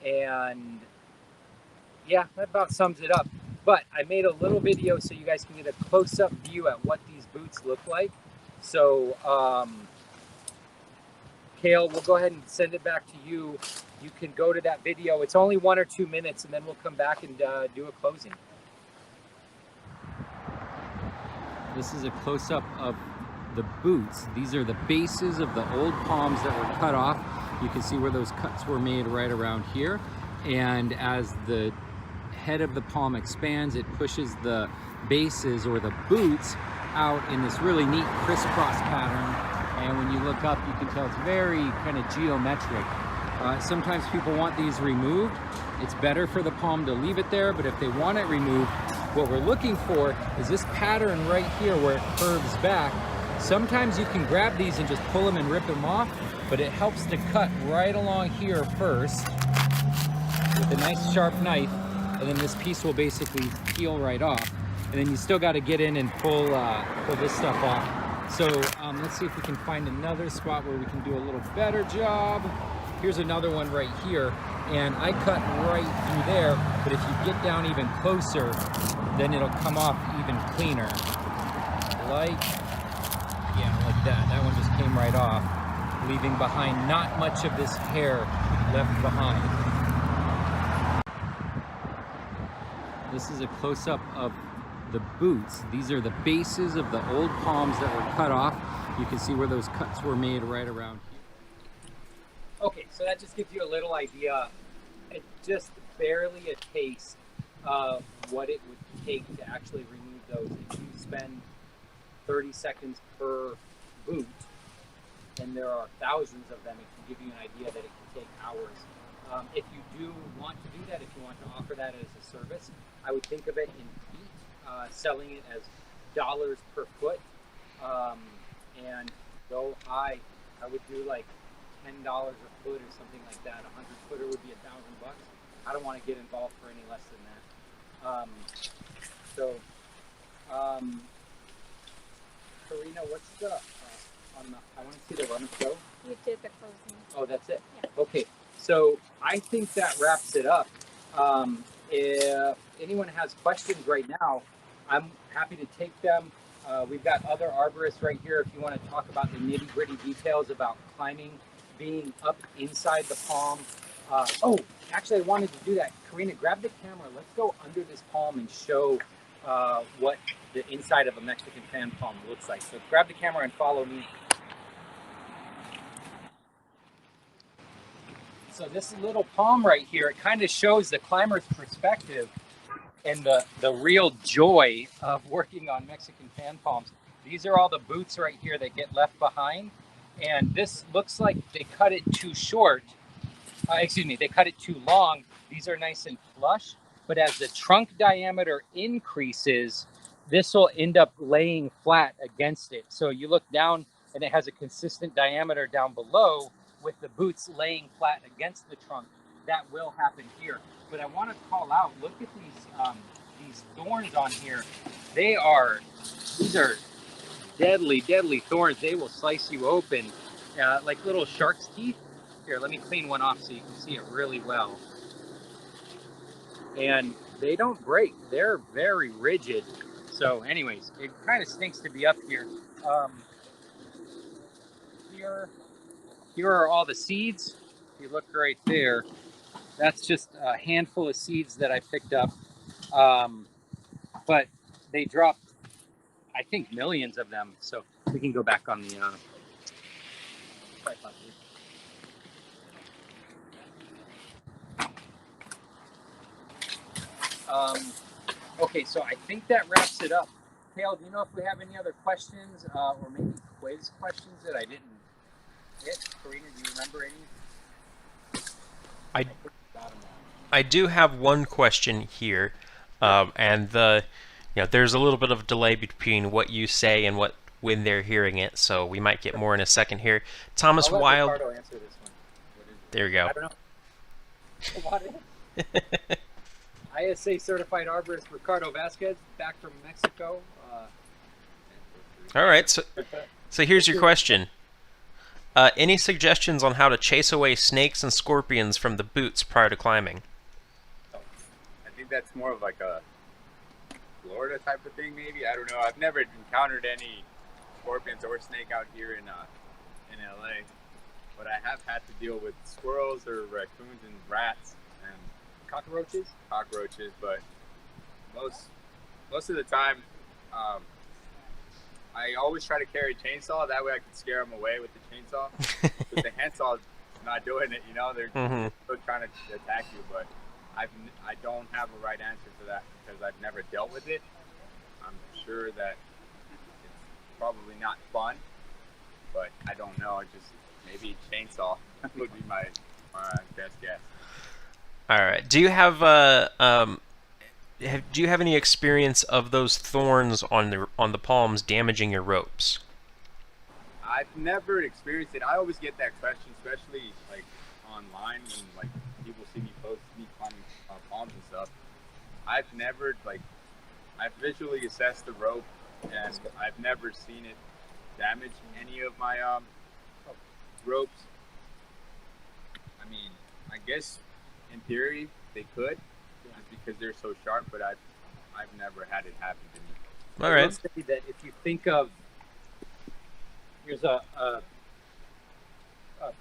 And yeah, that about sums it up. But I made a little video so you guys can get a close-up view at what these boots look like. So Kale, we'll go ahead and send it back to you. You can go to that video. It's only 1 or 2 minutes, and then we'll come back and do a closing. This is a close-up of the boots. These are the bases of the old palms that were cut off. You can see where those cuts were made right around here. And as the head of the palm expands, it pushes the bases or the boots out in this really neat crisscross pattern. And when you look up, you can tell it's very kind of geometric. Sometimes people want these removed. It's better for the palm to leave it there, but if they want it removed, what we're looking for is this pattern right here where it curves back. Sometimes you can grab these and just pull them and rip them off, but it helps to cut right along here first with a nice sharp knife, and then this piece will basically peel right off. And then you still got to get in and pull this stuff off. So let's see if we can find another spot where we can do a little better job. Here's another one right here, and I cut right through there, but if you get down even closer, then it'll come off even cleaner. Like that. That one just came right off, leaving behind not much of this hair left behind. This is a close-up of the boots. These are the bases of the old palms that were cut off. You can see where those cuts were made right around here. Okay, so that just gives you a little idea, just barely a taste of what it would take to actually remove those. If you spend 30 seconds per boot, and there are thousands of them, it can give you an idea that it can take hours. If you do want to do that, if you want to offer that as a service, I would think of it in feet, selling it as dollars per foot, and go high. I would do like $10 a foot or something like that. 100 footer would be $1,000. I don't want to get involved for any less than that. Karina, what's the I want to see the run of show. You did the closing. Oh, that's it. Yeah. Okay, so I think that wraps it up. If anyone has questions right now, I'm happy to take them. We've got other arborists right here if you want to talk about the nitty-gritty details about climbing, being up inside the palm. Oh, actually I wanted to do that. Karina, grab the camera. Let's go under this palm and show what the inside of a Mexican fan palm looks like. So grab the camera and follow me. So this little palm right here, it kind of shows the climber's perspective and the real joy of working on Mexican fan palms. These are all the boots right here that get left behind. And this looks like they cut it too short. They cut it too long. These are nice and flush, but as the trunk diameter increases, this will end up laying flat against it. So you look down and it has a consistent diameter down below with the boots laying flat against the trunk. That will happen here. But I want to call out, look at these thorns on here. These are deadly, deadly thorns. They will slice you open like little shark's teeth. Here, let me clean one off so you can see it really well. And they don't break. They're very rigid. So anyways, it kind of stinks to be up here. Here are all the seeds. If you look right there, that's just a handful of seeds that I picked up. But they dropped, I think, millions of them. So we can go back on the tripod here. Okay, so I think that wraps it up. Hale, do you know if we have any other questions or maybe quiz questions that I didn't hit? Karina, do you remember any? I do have one question here, and there's a little bit of a delay between what you say and when they're hearing it, so we might get more in a second here. Thomas I'll let Wild. Ricardo answer this one. There you go. I don't know. ISA certified arborist Ricardo Vasquez, back from Mexico. All right, so here's your question. Any suggestions on how to chase away snakes and scorpions from the boots prior to climbing? I think that's more of like a Florida type of thing, maybe. I don't know. I've never encountered any scorpions or snake out here in LA, but I have had to deal with squirrels or raccoons and rats and Cockroaches? cockroaches. But most of the time, I always try to carry a chainsaw. That way I can scare them away with the chainsaw. With the handsaw, not doing it, they're still trying to attack you. But I don't have a right answer for that because I've never dealt with it. I'm sure that probably not fun, but I don't know. Just maybe chainsaw would be my best guess. All right. Do you have do you have any experience of those thorns on the palms damaging your ropes? I've never experienced it. I always get that question, especially like online when like people see me post me climbing palms and stuff. I've never I've visually assessed the rope, and I've never seen it damage any of my ropes. I mean, I guess in theory they could, just because they're so sharp, but I've never had it happen to me. All I will right. say that if you think of, here's a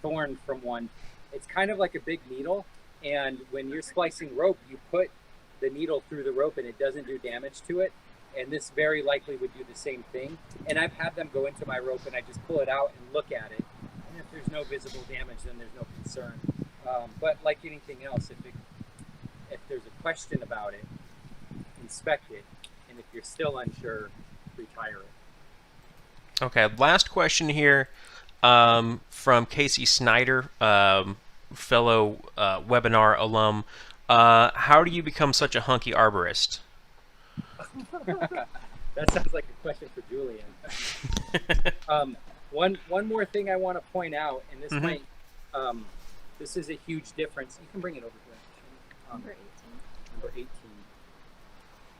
thorn from one. It's kind of like a big needle, and when you're splicing rope, you put the needle through the rope and it doesn't do damage to it. And this very likely would do the same thing. And I've had them go into my rope and I just pull it out and look at it. And if there's no visible damage, then there's no concern. But like anything else, if there's a question about it, inspect it. And if you're still unsure, retire it. Okay. Last question here from Casey Snyder, fellow webinar alum. How do you become such a hunky arborist? That sounds like a question for Julian. One more thing I want to point out, and this might, this is a huge difference. You can bring it over here. Number 18. Number 18.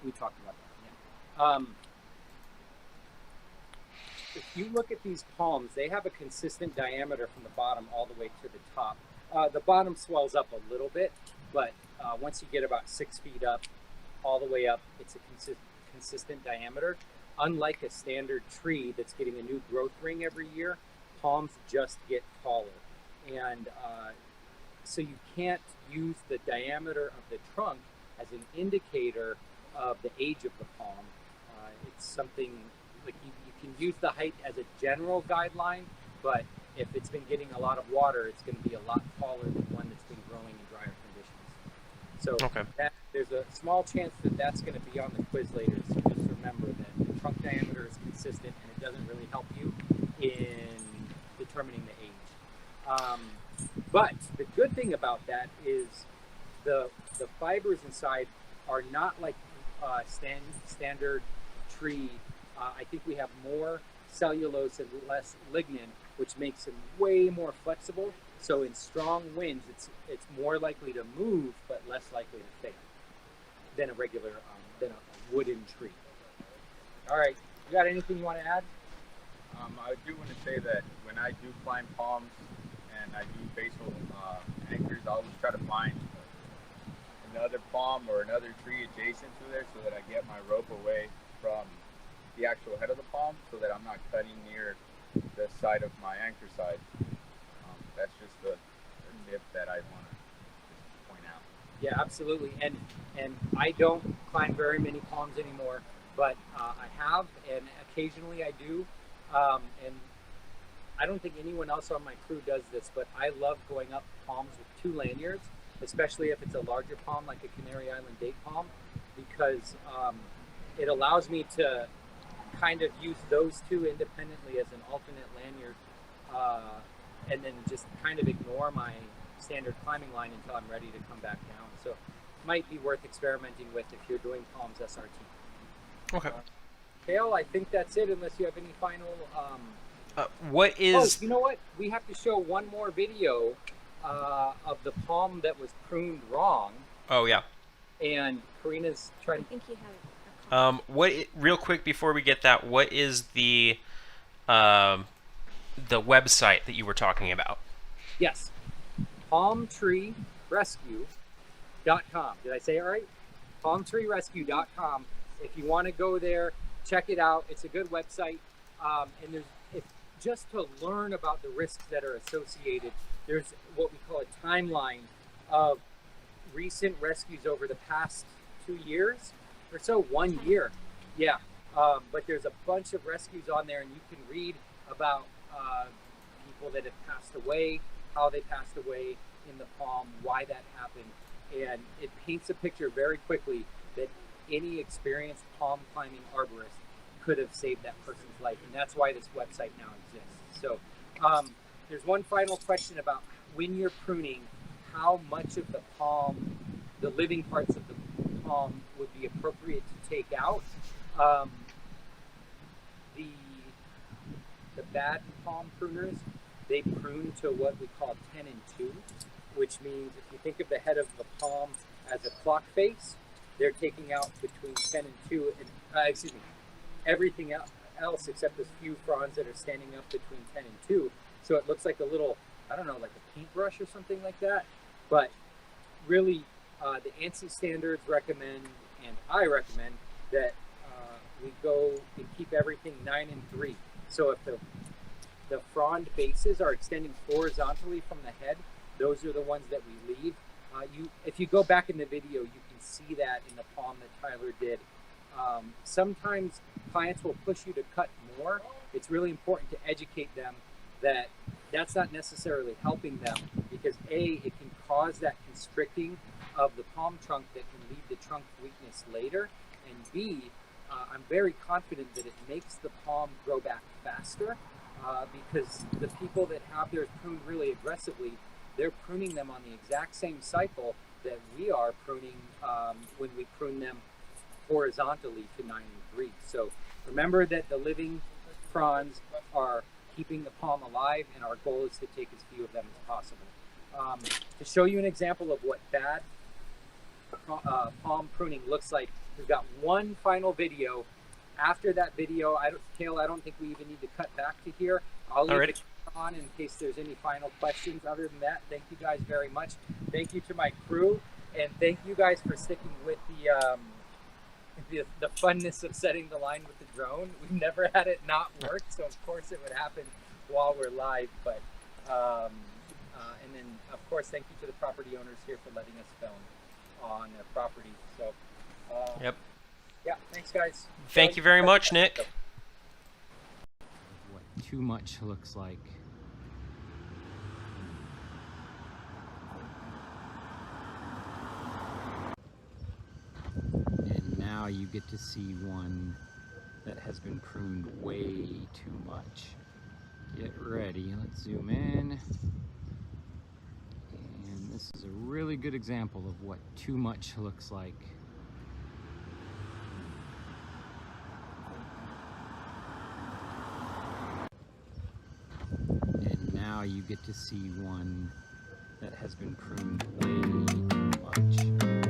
We talked about that. Yeah. If you look at these palms, they have a consistent diameter from the bottom all the way to the top. The bottom swells up a little bit, but once you get about 6 feet up, all the way up, it's a consistent diameter. Unlike a standard tree that's getting a new growth ring every year, palms just get taller. And so you can't use the diameter of the trunk as an indicator of the age of the palm. It's something like you can use the height as a general guideline, but if it's been getting a lot of water, it's going to be a lot taller than one that's been growing in drier conditions. So there's a small chance that that's going to be on the quiz later. So just remember that the trunk diameter is consistent and it doesn't really help you in determining the age. But the good thing about that is the fibers inside are not like standard tree. I think we have more cellulose and less lignin, which makes them way more flexible. So in strong winds, it's more likely to move, but less likely to fail than a regular, than a wooden tree. All right, you got anything you want to add? I do want to say that when I do climb palms and I do facial anchors, I always try to find another palm or another tree adjacent to there so that I get my rope away from the actual head of the palm so that I'm not cutting near the side of my anchor side. That's just the tip that I want to point out. Yeah, absolutely. And I don't climb very many palms anymore, but I have, and occasionally I do. And I don't think anyone else on my crew does this, but I love going up palms with 2 lanyards, especially if it's a larger palm like a Canary Island date palm, because it allows me to kind of use those 2 independently as an alternate lanyard, and then just kind of ignore my standard climbing line until I'm ready to come back down. So it might be worth experimenting with if you're doing palms SRT. Okay. Kale, I think that's it, unless you have any final... What is... Oh, you know what? We have to show one more video of the palm that was pruned wrong. Oh, yeah. And Karina's I trying... think you have real quick before we get that, what is the website that you were talking about? Yes. palmtreerescue.com. Did I say it right? palmtreerescue.com. If you want to go there, check it out. It's a good website. And just to learn about the risks that are associated, there's what we call a timeline of recent rescues over the past 2 years or so, 1 year. Yeah. But there's a bunch of rescues on there, and you can read about people that have passed away, how they passed away in the palm, why that happened. And it paints a picture very quickly that any experienced palm climbing arborist could have saved that person's life, and that's why this website now exists. So there's one final question about when you're pruning, how much of the palm, the living parts of the palm, would be appropriate to take out. The bad palm pruners, they prune to what we call 10 and 2, which means if you think of the head of the palm as a clock face, they're taking out between 10 and 2, and everything else except those few fronds that are standing up between 10 and 2. So it looks like a little, I don't know, like a paintbrush or something like that. But really, the ANSI standards recommend, and I recommend, that we go and keep everything 9 and 3. So if the frond bases are extending horizontally from the head, those are the ones that we leave. If you go back in the video, you can see that in the palm that Tyler did. Sometimes clients will push you to cut more. It's really important to educate them that that's not necessarily helping them, because A, it can cause that constricting of the palm trunk that can lead to trunk weakness later, and B, I'm very confident that it makes the palm grow back faster, because the people that have theirs pruned really aggressively, they're pruning them on the exact same cycle that we are pruning when we prune them horizontally to 9 and 3. So remember that the living fronds are keeping the palm alive, and our goal is to take as few of them as possible. To show you an example of what bad palm pruning looks like, we've got one final video. After that video, Cale, I don't think we even need to cut back to here. I'll leave it on in case there's any final questions. Other than that, thank you guys very much. Thank you to my crew, and thank you guys for sticking with the funness of setting the line with the drone. We've never had it not work, so of course it would happen while we're live. But and then of course, thank you to the property owners here for letting us film on their property. So Yep. Yeah, thanks guys. Thank you very much, Nick. What too much looks like. And now you get to see one that has been pruned way too much. Get ready, let's zoom in. And this is a really good example of what too much looks like. And now you get to see one that has been pruned way too much.